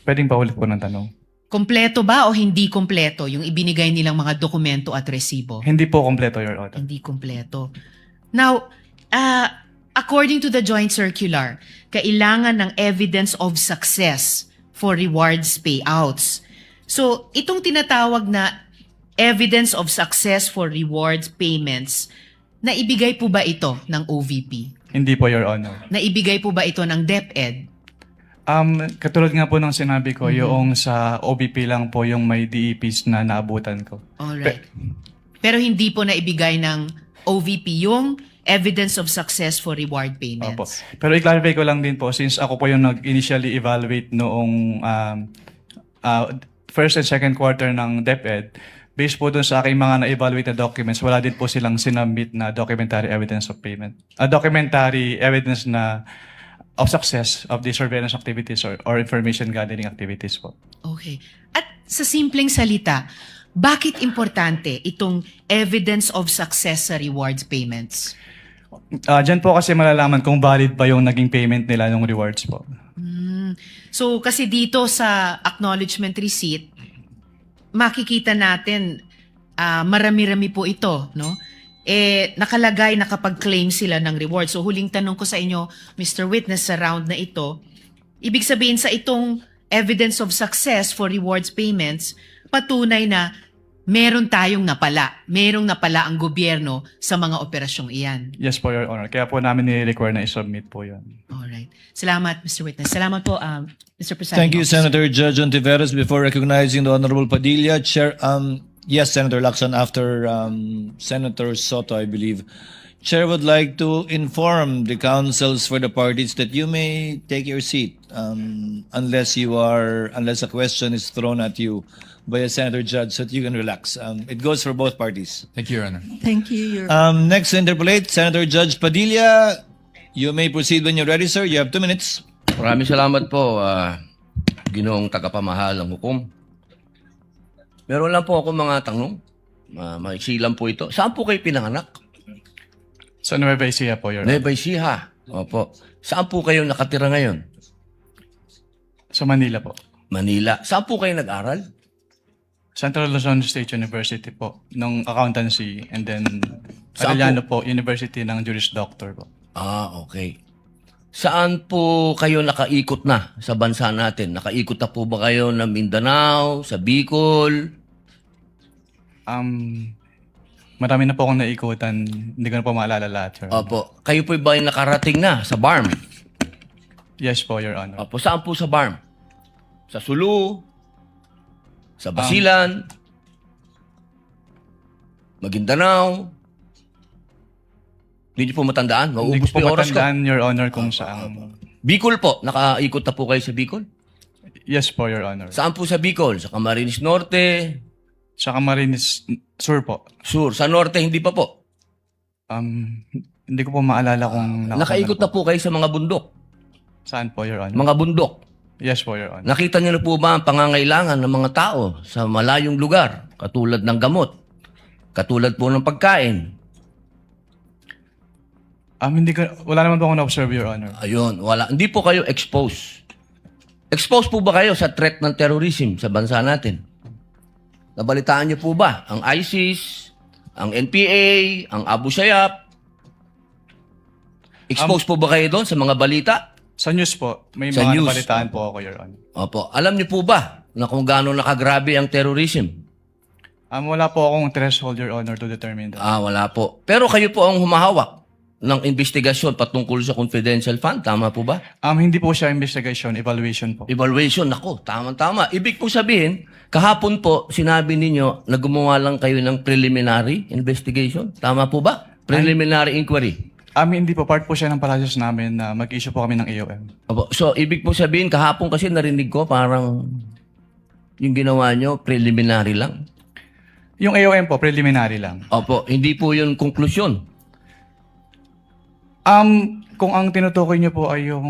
Pwedeng paulit po ng tanong. Kumpleto ba o hindi kumpleto yung ibinigay nilang mga dokumento at resibo? Hindi po kompleto, Your Honor. Hindi kumpleto. Now, according to the joint circular, kailangan ng evidence of success for rewards payouts. So, itong tinatawag na evidence of success for rewards payments, naibigay po ba ito ng OVP? Hindi po, Your Honor. Naibigay po ba ito ng DepEd? Katulad nga po ng sinabi ko, yung sa OBP lang po yung may DEPs na naabutan ko. Alright. Pero hindi po naibigay ng OVP yung evidence of success for reward payments. Opo. Pero i-clarify ko lang din po, since ako po yung nag-initially evaluate noong first and second quarter ng DepEd, based po dun sa aking mga na-evaluate na documents, wala din po silang sinubmit na documentary evidence of payment. Documentary evidence na of success of the surveillance activities or information gathering activities po. Okay. At sa simpleng salita, bakit importante itong evidence of success sa rewards payments? Diyan po kasi malalaman kung valid ba yung naging payment nila ng rewards po. So kasi dito sa acknowledgement receipt, makikita natin marami-rami po ito, no? Nakalagay na kapag claim sila ng reward. So huling tanong ko sa inyo, Mr. Witness, sa round na ito, ibig sabihin sa itong evidence of success for rewards payments, patunay na meron tayong napala. Merong napala ang gobyerno sa mga operasyong iyan. Yes po, Your Honor. Kaya po namin ni-require na i-submit po yun. Alright. Salamat, Mr. Witness. Salamat po, Mr. Presiding Thank you, Officer. Senator Judge Ontiveros. Before recognizing the Honorable Padilla, Chair, yes, Senator Lacson, after Senator Soto, I believe. Chair would like to inform the councils for the parties that you may take your seat unless a question is thrown at you by a Senator Judge so that you can relax. It goes for both parties. Thank you, Your Honor. Thank you, Your Next to interpolate, Senator Judge Padilla. You may proceed when you're ready, sir. You have 2 minutes. Maraming salamat po, Ginoong tagapamahal ng hukom. Meron lang po ako mga tanong. Maiksi lang po ito. Saan po kayo pinanganak? Sa Nueva Ecija po, Your Honor. Nueva Ecija. Opo. Saan po kayo nakatira ngayon? Sa Manila po. Manila. Saan po kayo nag-aral? Central Luzon State University po, ng accountancy, and then Saan Arellano po, University ng Juris Doctor po. Okay. Saan po kayo nakaikot na sa bansa natin? Nakaikot na po ba kayo ng Mindanao, sa Bicol? Marami na po akong naikutan, hindi ko na po maalala lahat, Your Honor. Opo. Kayo po ba ay nakarating na sa BARM? Yes po, Your Honor. Opo. Saan po sa BARM? Sa Sulu? Sa Basilan? Maguindanao? Hindi niyo po matandaan? Hindi Mauubos ko po po yung oras ko. matandaan, Your Honor, kung saan. Bicol po. Nakaikot na po kayo sa Bicol? Yes po, Your Honor. Saan po sa Bicol? Sa Camarines Norte? Sa Camarines Sur po. Sur? Sa Norte, hindi pa po. Hindi ko po maalala kung Nakaikot na po kayo sa mga bundok. Saan po, Your Honor? Mga bundok. Yes po, Your Honor. Nakita niyo na po ba ang pangangailangan ng mga tao sa malayong lugar? Katulad ng gamot. Katulad po ng pagkain. Wala naman po akong na-observe, Your Honor. Ayun, wala. Hindi po kayo exposed. Exposed po ba kayo sa threat ng terrorism sa bansa natin? Nabalitaan niyo po ba ang ISIS, ang NPA, ang Abu Sayyaf? Exposed po ba kayo doon sa mga balita? Sa news po, may Sa mga news. nabalitaan po ako, Your Honor. Opo. Alam niyo po ba na kung gaano nakagrabe ang terrorism? Wala po akong threshold, Your Honor, to determine that. Wala po. Pero kayo po ang humahawak ng investigasyon patungkol sa confidential fund. Tama po ba? Hindi po siya investigation, evaluation po. Evaluation. Nako, tama-tama. Ibig po sabihin, kahapon po, sinabi ninyo na gumawa lang kayo ng preliminary investigation. Tama po ba? Preliminary inquiry. Hindi po. Part po siya ng process namin na mag-issue po kami ng AOM. Opo. So, ibig po sabihin, kahapon kasi narinig ko parang yung ginawa nyo, preliminary lang. Yung AOM po, preliminary lang. Opo. Hindi po yun konklusyon. Kung ang tinutukoy niyo po ay yung...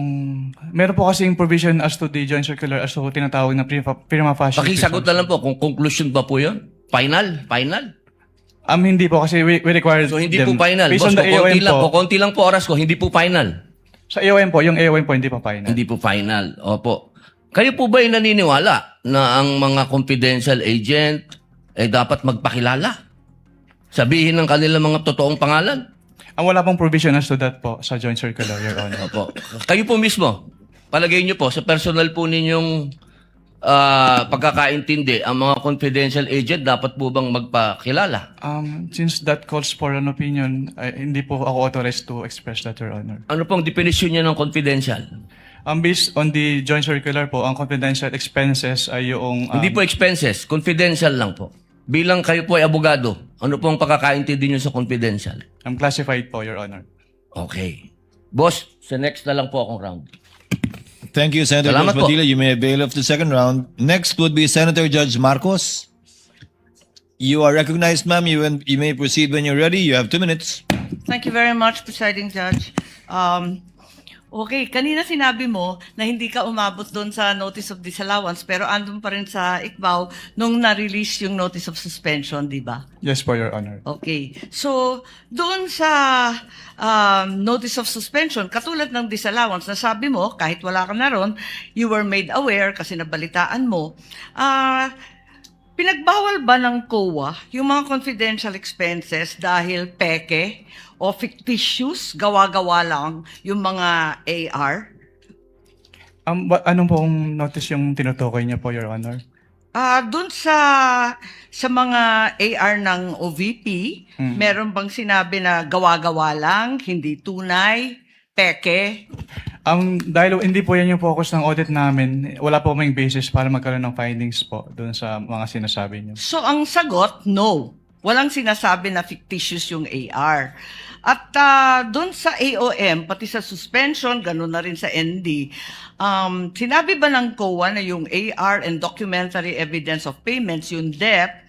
Meron po kasing provision as to the joint circular as to tinatawag na prima facie. Pakisagot na lang po kung conclusion ba po yun? Final? Final? Hindi po kasi we require So, hindi them. po final. Based Boss, on the AOM konti lang po oras ko, hindi po final. Sa AOM po, yung AOM po hindi pa final. Hindi po final. Opo. Kayo po ba ay naniniwala na ang mga confidential agent ay dapat magpakilala? Sabihin ng kanilang mga totoong pangalan? Wala pong provision as to that po sa joint circular, Your Honor. Opo. Kayo po mismo, palagay niyo po, sa personal po ninyong pagkakaintindi, ang mga confidential agent dapat po bang magpakilala? Since that calls for an opinion, hindi po ako authorized to express that, Your Honor. Ano pong definition niyo ng confidential? Based on the joint circular po, ang confidential expenses ay yung... Hindi po expenses, confidential lang po. Bilang kayo po ay abogado, ano pong pagkakaintindi niyo sa confidential? classified po, Your Honor. Okay. Boss, sa next na lang po akong round. Thank you, Senator Salamat Judge po. Padilla. You may avail of the second round. Next would be Senator Judge Marcos. You are recognized, ma'am. You may proceed when you're ready. You have 2 minutes. Thank you very much, Presiding Judge. Okay, kanina sinabi mo na hindi ka umabot doon sa notice of disallowance pero andun pa rin sa ICBAO nung na-release yung notice of suspension, di ba? Yes po, Your Honor. Okay. So, doon sa notice of suspension, katulad ng disallowance, nasabi mo, kahit wala ka na ron, you were made aware kasi nabalitaan mo, pinagbawal ba ng COA yung mga confidential expenses dahil peke o fictitious, gawa-gawa lang yung mga AR? Anong pong notice yung tinutukoy niya po, Your Honor? Doon sa mga AR ng OVP, meron bang sinabi na gawa-gawa lang, hindi tunay, peke? Dahil hindi po yan yung focus ng audit namin, wala po kaming basis para magkaroon ng findings po doon sa mga sinasabi niyo. So ang sagot, no. Walang sinasabi na fictitious yung AR. At doon sa AOM, pati sa suspension, gano'n na rin sa ND, sinabi ba ng COA na yung AR and documentary evidence of payments, yung DEP,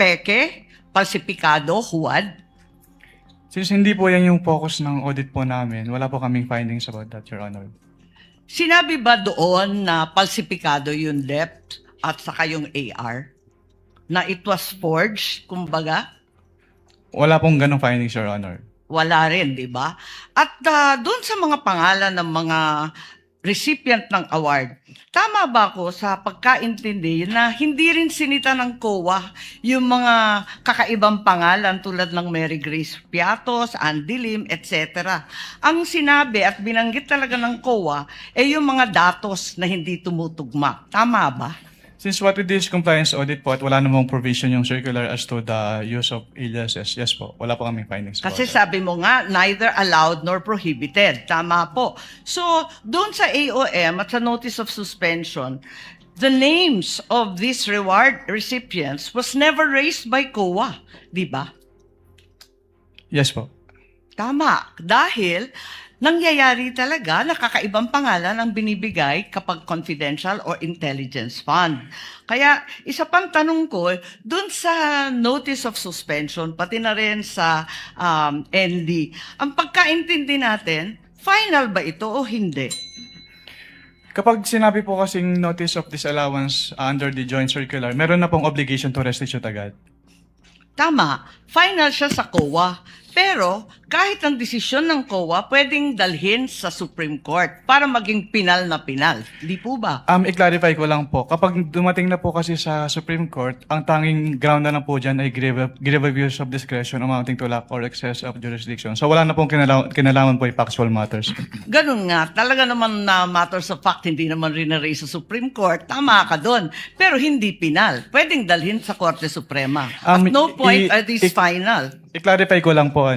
peke, falsipikado, huwad? Since hindi po yan yung focus ng audit po namin, wala po kaming findings about that, Your Honor. Sinabi ba doon na falsipikado yung DEP at saka yung AR? Na it was forged, kumbaga? Wala pong ganong findings, Your Honor. Wala rin, di ba? At doon sa mga pangalan ng mga recipient ng award, tama ba ako sa pagkaintindi na hindi rin sinita ng COA yung mga kakaibang pangalan tulad ng Mary Grace Piatos, Andy Lim, etc. Ang sinabi at binanggit talaga ng COA ay yung mga datos na hindi tumutugma. Tama ba? Since what we did is compliance audit po at wala namang provision yung circular as to the use of aliases, yes po, wala po kaming findings about Kasi that. sabi mo nga, neither allowed nor prohibited. Tama po. So, doon sa AOM at sa notice of suspension, the names of these reward recipients was never raised by COA. Di ba? Yes po. Tama. Dahil nangyayari talaga na kakaibang pangalan ang binibigay kapag confidential or intelligence fund. Kaya isa pang tanong ko, dun sa notice of suspension, pati na rin sa ND, ang pagkaintindi natin, final ba ito o hindi? Kapag sinabi po kasing notice of disallowance under the joint circular, meron na pong obligation to restitute agad. Tama, final siya sa COA. Pero kahit ang desisyon ng COA, pwedeng dalhin sa Supreme Court para maging pinal na pinal. Di po ba? I-clarify ko lang po, kapag dumating na po kasi sa Supreme Court, ang tanging ground na lang po dyan ay grave abuse of discretion amounting to lack or excess of jurisdiction. So wala na pong kinalaman po yung factual matters. Ganun nga, talaga naman na matters of fact, hindi naman rin na-raise sa Supreme Court. Tama ka doon. Pero hindi pinal. Pwedeng dalhin sa Korte Suprema. At no point are these final. I-clarify ko lang po,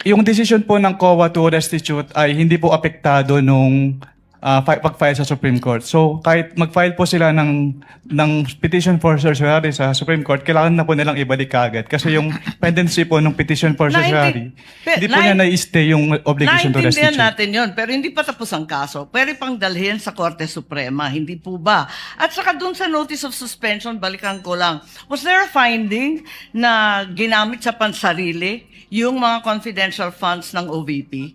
yung decision po ng COA to restitute ay hindi po apektado nung pag-file sa Supreme Court. So, kahit mag-file po sila ng petition for certiorari sa Supreme Court, kailangan na po nilang ibalik kaagad. Kasi yung pendency po ng petition for certiorari, hindi po niya na-stay yung obligation to restitute. Naintindihan natin yon, pero hindi pa tapos ang kaso. Pwede pang dalhin sa Korte Suprema, hindi po ba? At saka dun sa notice of suspension, balikan ko lang, was there a finding na ginamit sa pansarili yung mga confidential funds ng OVP?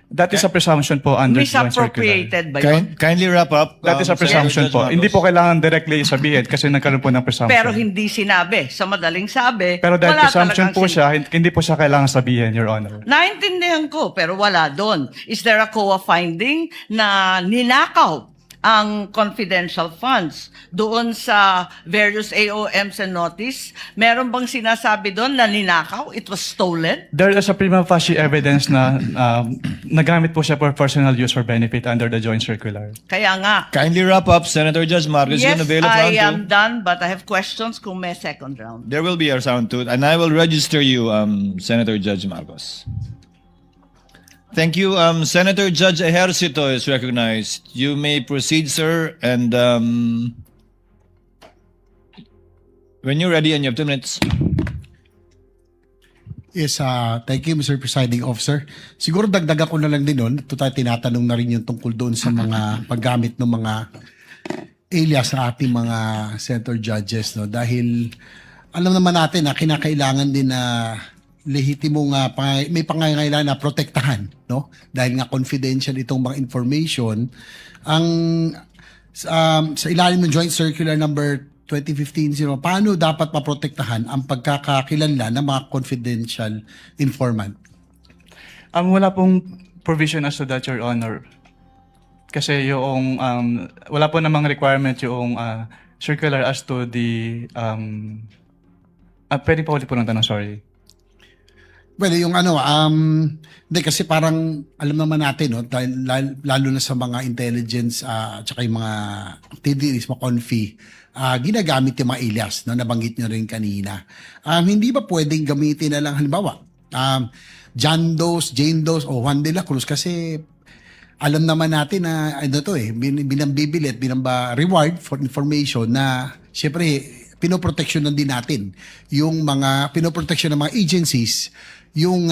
That is a presumption po under joint circular. Misappropriated ba yun? Kindly wrap up. That is a presumption Judge po. Marcos. Hindi po kailangan directly sabihin kasi nagkaroon po ng presumption. Pero hindi sinabi. Sa madaling sabi, Pero dahil wala presumption talagang po siya, hindi po siya kailangan sabihin, Your Honor. Naintindihan ko, pero wala doon. Is there a COA finding na ninakaw ang confidential funds doon sa various AOMs and notice? Meron bang sinasabi doon na ninakaw? It was stolen? There is a prima facie evidence na nagamit po siya for personal use or benefit under the joint circular. Kaya nga. Kindly wrap up, Senator Judge Marcos. Yes, You're gonna bail of I round am two. done, but I have questions kung may second round. There will be a round two, and I will register you, Senator Judge Marcos. Thank you. Senator Judge Ejercito is recognized. You may proceed, sir. And when you're ready, and you have 2 minutes. Yes, thank you, Mr. Presiding Officer. Siguro dagdagan ko na lang din nun. Ito tayo tinatanong na rin yung tungkol doon sa mga paggamit ng mga alias sa ating mga senator judges. No? Dahil alam naman natin na kinakailangan din na lehitimong may pangangailangan na protektahan, no? Dahil nga confidential itong mga information. Ang sa ilalim ng Joint Circular number 2015-0, paano dapat maprotektahan ang pagkakakilanlan ng mga confidential informant? Wala pong provision as to that, Your Honor. Kasi yung wala po namang requirement yung circular as to the pwede pa ulit po ng tanong, sorry. Well, yung hindi kasi parang alam naman natin, no, lalo na sa mga intelligence at saka yung mga activities, mga confi, ginagamit yung mga alias, no, nabanggit nyo rin kanina. Hindi ba pwedeng gamitin na lang, halimbawa, John Doe, Jane Doe, o Juan de la Cruz, kasi alam naman natin na binambibili at reward for information na syempre pinoproteksyonan din natin yung mga pinoproteksyon ng mga agencies yung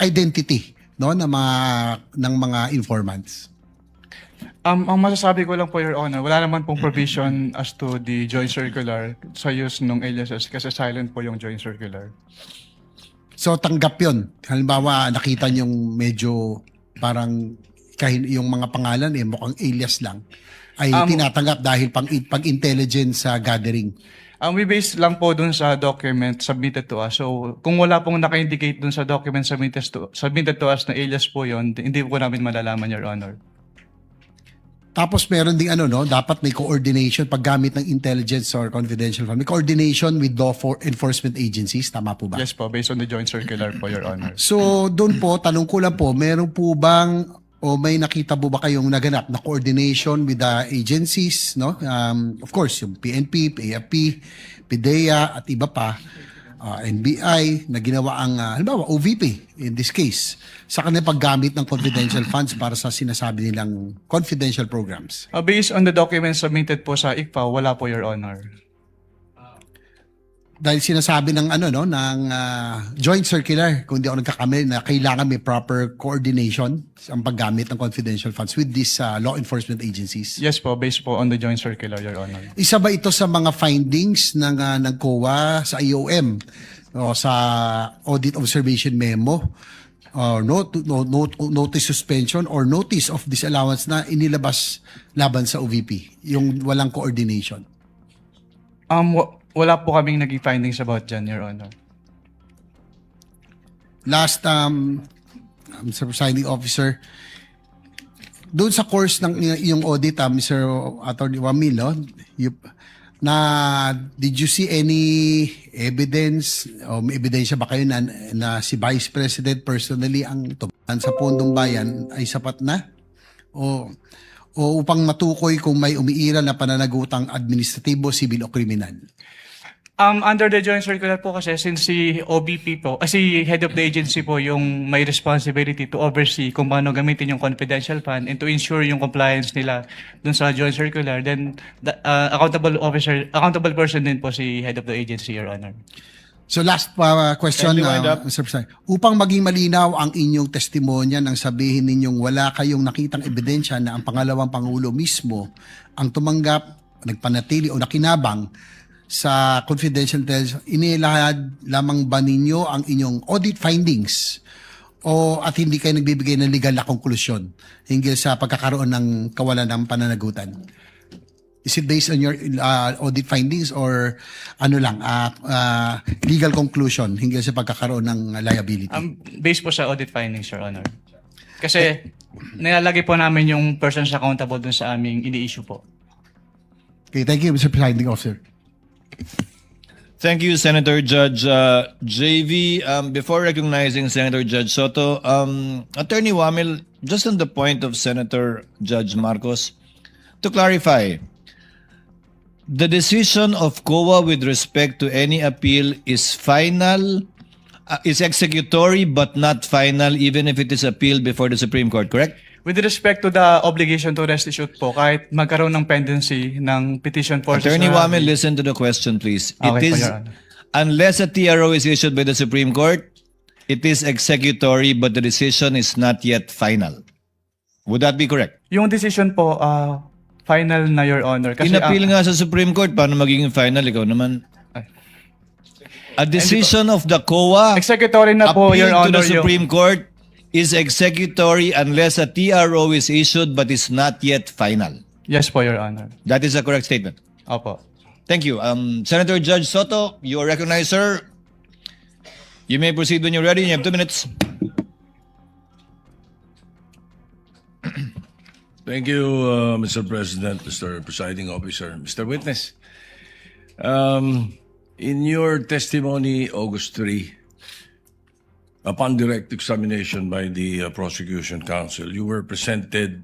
identity, no, ng mga informants. Ang masasabi ko lang po, Your Honor, wala naman pong provision as to the joint circular sa use ng aliases kasi silent po yung joint circular. So tanggap yun. Halimbawa, nakita niyong medyo parang yung mga pangalan mukhang alias lang, ay tinatanggap dahil pag-intelligence gathering. We base lang po dun sa document submitted to us. So, kung wala pong naka-indicate dun sa document submitted to us na alias po yon, hindi po namin malalaman, Your Honor. Tapos meron ding dapat may coordination paggamit ng intelligence or confidential fund. May coordination with law enforcement agencies, tama po ba? Yes po, based on the joint circular po, Your Honor. So, doon po, tanong ko lang po, meron po bang o may nakita po ba kayong naganap na coordination with the agencies, no? Of course, yung PNP, AFP, PDEA at iba pa, NBI na ginawa ang halimbawa OVP in this case sa kanilang paggamit ng confidential funds para sa sinasabi nilang confidential programs. Based on the documents submitted po sa ICPA, wala po, Your Honor. Dahil sinasabi ng ng joint circular, kung di ako nagkakamali, na kailangan may proper coordination ang paggamit ng confidential funds with these law enforcement agencies. Yes po, based po on the joint circular, Your Honor. Isa ba ito sa mga findings ng COA sa IOM o sa audit observation memo or notice suspension or notice of disallowance na inilabas laban sa OVP, yung walang coordination? Wala po kaming naging findings about dyan, Your Honor. Last, Mr. Presiding Officer, doon sa course ng iyong audit, Mr. Attorney Wamil, did you see any evidence o may ebidensya ba kayo na si Vice President personally ang tumahan sa Pondong Bayan ay sapat na? O upang matukoy kung may umiiral na pananagutang administratibo, civil o kriminal? Under the joint circular po kasi, since si OBP po, si head of the agency po yung may responsibility to oversee kung paano gamitin yung confidential fund and to ensure yung compliance nila dun sa joint circular, then the, accountable person din po si head of the agency, Your Honor. So last question, Mr. President. Upang maging malinaw ang inyong testimonya nang sabihin ninyong wala kayong nakitang ebidensya na ang pangalawang Pangulo mismo ang tumanggap, nagpanatili o nakinabang sa confidential intelligence, inilahad lamang ba ninyo ang inyong audit findings at hindi kayo nagbibigay ng legal na konklusyon hinggil sa pagkakaroon ng kawalan ng pananagutan? Is it based on your audit findings or legal conclusion hinggil sa pagkakaroon ng liability? Based po sa audit findings, Your Honor. Kasi nilalagay po namin yung persons accountable dun sa aming ini-issue po. Okay, thank you, Mr. Presiding Officer. Thank you, Senator Judge JV. Before recognizing Senator Judge Soto, Attorney Wamil, just on the point of Senator Judge Marcos, to clarify, the decision of COA with respect to any appeal is final, is executory but not final even if it is appealed before the Supreme Court, correct? With respect to the obligation to restitute po, kahit magkaroon ng pendency ng petition for... Attorney Wamil, listen to the question, please. Okay, It is, Your Honor. unless a TRO is issued by the Supreme Court, it is executory but the decision is not yet final. Would that be correct? Yung decision po, final na, Your Honor. Kasi, Inappeal nga sa Supreme Court, paano magiging final? Ikaw naman. A decision of the COA executory na po, Your appealed to Honor. the Supreme Court is executory unless a TRO is issued but is not yet final. Yes po, Your Honor. That is a correct statement. Opo. Thank you. Senator Judge Soto, you are recognized, sir. You may proceed when you're ready. You have 2 minutes. Thank you, Mr. President, Mr. Presiding Officer, Mr. Witness. In your testimony, August 3, upon direct examination by the prosecution counsel, you were presented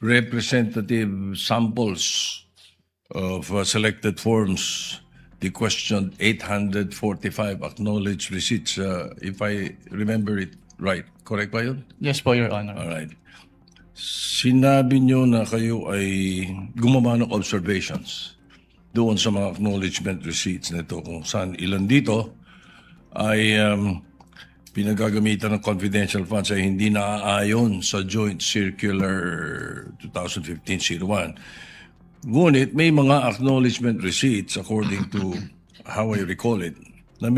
representative samples of selected forms, the questioned 845 acknowledged receipts, if I remember it right. Correct ba yun? Yes po, Your Honor. Alright. Sinabi nyo na kayo ay gumawa ng observations doon sa mga acknowledgement receipts nito kung saan ilan dito ay pinagagamitan ng confidential funds ay hindi naaayon sa Joint Circular 2015-01. Ngunit may mga acknowledgement receipts according to how I recall it na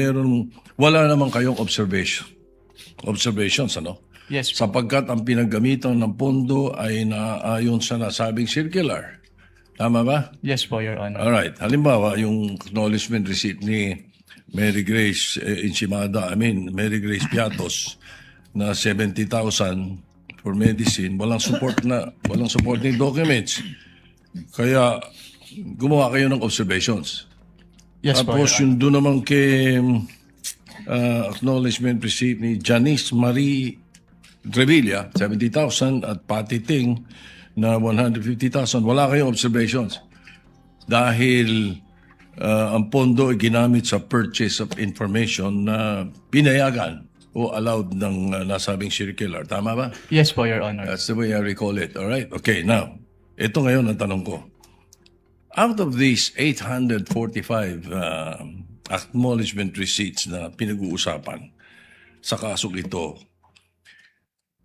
wala naman kayong observations, ano? Yes po. Sapagkat ang pinaggamitan ng pondo ay naaayon sa nasabing circular. Tama ba? Yes po, Your Honor. Alright. Halimbawa, yung acknowledgement receipt ni Mary Grace Mary Grace Piatos na 70,000 for medicine, walang supporting documents. Kaya gumawa kayo ng observations. Yes po, Your Tapos Honor. yung doon naman kay acknowledgement receipt ni Janice Marie Revilla, 70,000 at Patty Ting na 150,000. Wala kayong observations. Dahil ang pondo ay ginamit sa purchase of information na pinayagan o allowed ng nasabing circular. Tama ba? Yes po, Your Honor. That's the way I recall it. All right. Okay, now, ito ngayon ang tanong ko. Out of these 845 acknowledgement receipts na pinag-uusapan sa kasong ito,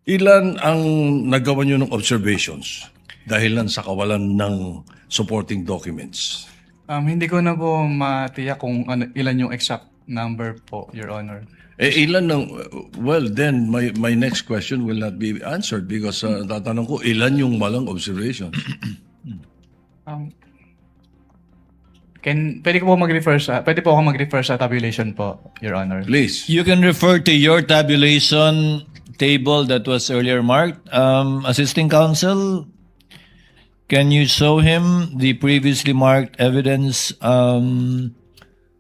ilan ang nagawa nyo ng observations dahilan sa kawalan ng supporting documents? Hindi ko na po matiyak kung ilan yung exact number po, Your Honor. Ilan ng, well, then my next question will not be answered because tatanong ko, ilan yung malang observations? Pwede po ako mag-refer sa tabulation po, Your Honor. Please. You can refer to your tabulation table that was earlier marked. Assisting counsel, can you show him the previously marked evidence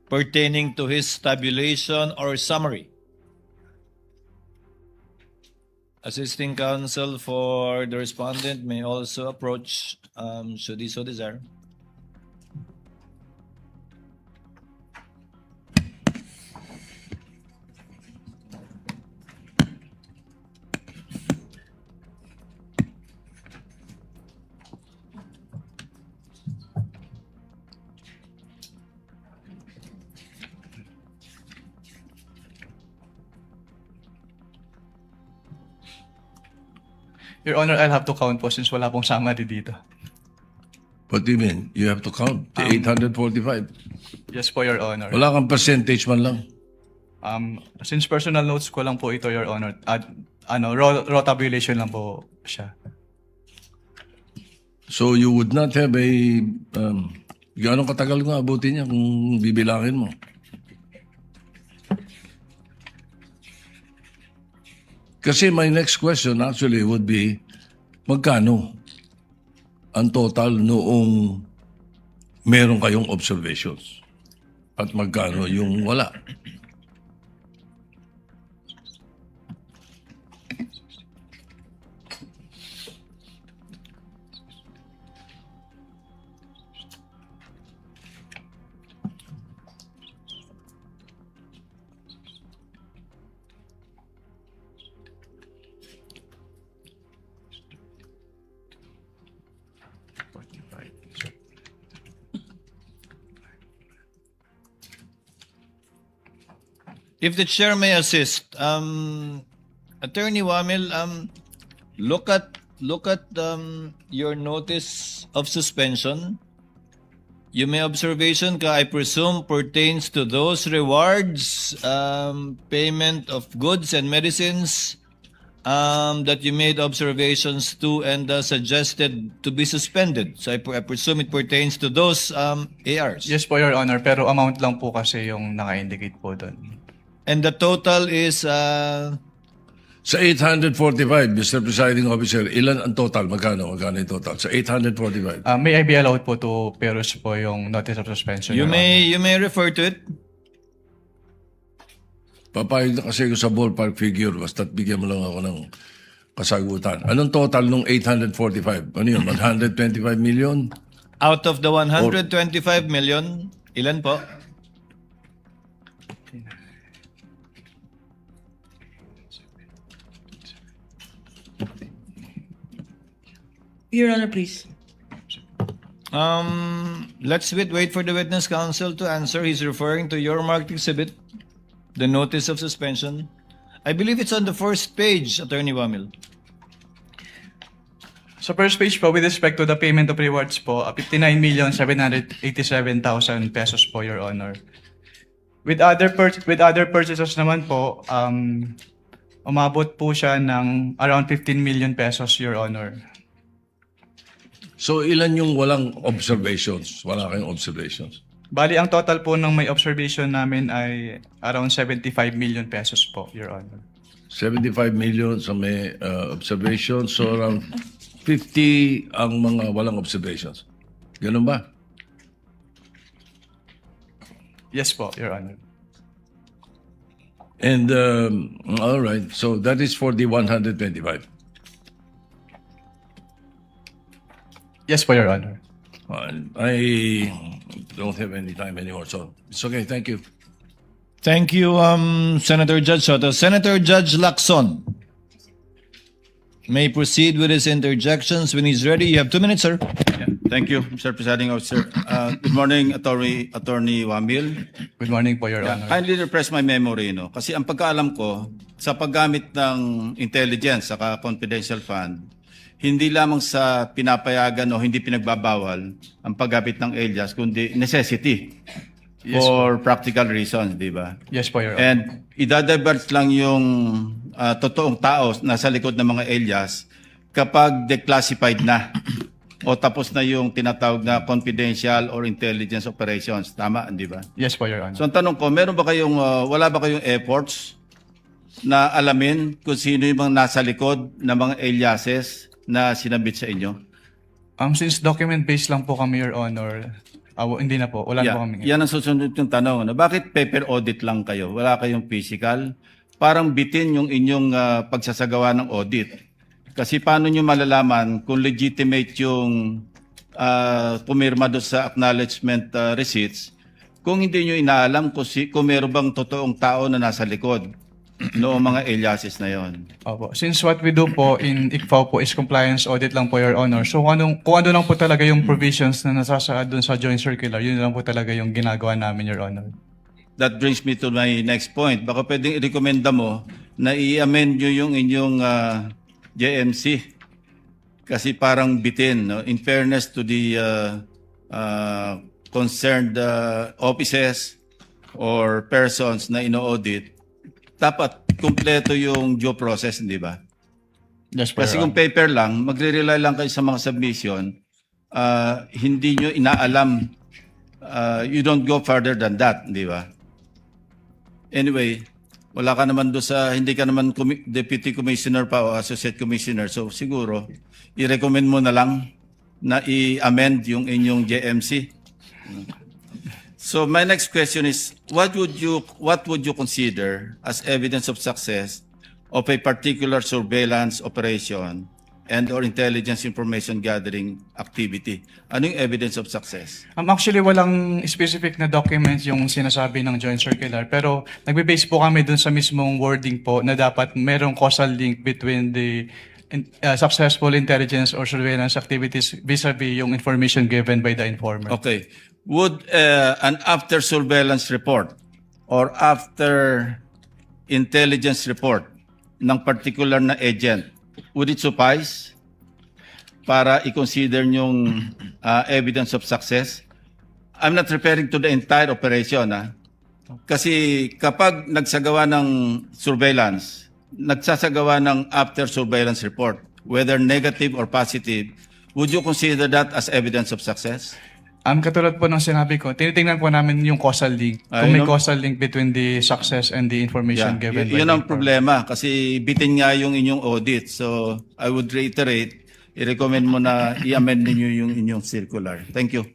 pertaining to his tabulation or summary? Assisting counsel for the respondent may also approach should he so desire. Your Honor, I'll have to count po since wala pong summary dito. What do you mean? You have to count the 845. Yes po, Your Honor. Wala kang percentage man lang. Since personal notes ko lang po ito, Your Honor, raw tabulation lang po siya. So you would not have a... Gano'ng katagal nga abutin niya kung bibilangin mo? Kasi my next question actually would be, magkano ang total noong meron kayong observations? At magkano yung wala? If the chair may assist, Attorney Wamil, look at your notice of suspension. You may observation ka, I presume, pertains to those rewards, payment of goods and medicines that you made observations to and suggested to be suspended. So I presume it pertains to those ARs. Yes po, Your Honor, pero amount lang po kasi yung naka-indicate po doon. And the total is... Sa 845, Mr. Presiding Officer, ilan ang total? Magkano yung total? Sa 845? May I be allowed po to peruse po yung notice of suspension, you Your may refer to it. Papayag na kasi ko sa ballpark figure, basta't bigyan mo lang ako ng kasagutan. Anong total nung 845? Ano yun? 125 million? Out of the 125 million, ilan po? Your Honor, please. Let's wait for the witness counsel to answer. He's referring to your marked exhibit, the notice of suspension. I believe it's on the first page, Attorney Wamil. Sa first page po, with respect to the payment of rewards po, 59,787,000 pesos po, Your Honor. With other purchases naman po, umabot po siya ng around 15 million pesos, Your Honor. So ilan yung walang observations? Wala kayong observations. Bali, ang total po ng may observation namin ay around 75 million pesos po, Your Honor. 75 million sa may observations. So around 50 ang mga walang observations. Ganun ba? Yes po, Your Honor. And all right. So that is for the 125. Yes po, Your Honor. I don't have any time anymore. So it's okay. Thank you. Thank you, Senator Judge Soto. Senator Judge Lacson may proceed with his interjections when he's ready. You have 2 minutes, sir. Thank you, Mr. Presiding Officer. Good morning, Attorney Wamil. Good morning po, Your Honor. Kindly refresh my memory, no? Kasi ang pagkaalam ko, sa paggamit ng intelligence saka confidential fund, hindi lamang sa pinapayagan o hindi pinagbabawal ang paggamit ng alias, kundi necessity for practical reasons, di ba? Yes po, Your Honor. And idadivert lang yung totoong tao nasa likod ng mga alias kapag declassified na o tapos na yung tinatawag na confidential or intelligence operations. Tama, di ba? Yes po, Your Honor. So ang tanong ko, wala ba kayong efforts na alamin kung sino yung mga nasa likod ng mga aliases na sinabit sa inyo? Since document-based lang po kami, Your Honor, hindi na po. Wala na po kami. Yan ang susunod yung tanong. Ano? Bakit paper audit lang kayo? Wala kayong physical? Parang bitin yung inyong pagsasagawa ng audit. Kasi paano nyo malalaman kung legitimate yung pumirma doon sa acknowledgement receipts kung hindi nyo inaalam kung meron bang totoong tao na nasa likod noong mga aliases na yon? Opo. Since what we do po in ICFAO po is compliance audit lang po, Your Honor. So kung ano lang po talaga yung provisions na nasasaad dun sa joint circular, yun lang po talaga yung ginagawa namin, Your Honor. That brings me to my next point. Baka pwedeng i-recommenda mo na i-amend nyo yung inyong JMC. Kasi parang bitin. No? In fairness to the concerned offices or persons na ino-audit, dapat kumpleto yung due process, hindi ba? Yes, po, Kasi Your kung paper lang, magre-rely lang kayo sa mga submission, hindi nyo inaalam, you don't go further than that, hindi ba? Anyway, wala ka naman doon hindi ka naman deputy commissioner pa o associate commissioner, so siguro, i-recommend mo na lang na i-amend yung inyong JMC. So my next question is, what would you consider as evidence of success of a particular surveillance operation and or intelligence information gathering activity? Ano yung evidence of success? Actually, walang specific na documents yung sinasabi ng joint circular, pero nagbe-base po kami dun sa mismong wording po na dapat merong causal link between the successful intelligence or surveillance activities vis-a-vis yung information given by the informer. Okay. Would an after surveillance report or after intelligence report ng particular na agent, would it suffice para i-consider yung evidence of success? I'm not referring to the entire operation. Kasi kapag nagsagawa ng surveillance, nagsasagawa ng after surveillance report, whether negative or positive, would you consider that as evidence of success? Katulad po ng sinabi ko, tinitingnan po namin yung causal link. Kung may causal link between the success and the information given by yun the ang problema kasi bitin nga yung inyong audit. So I would reiterate, i-recommend mo na i-amend ninyo yung inyong circular. Thank you.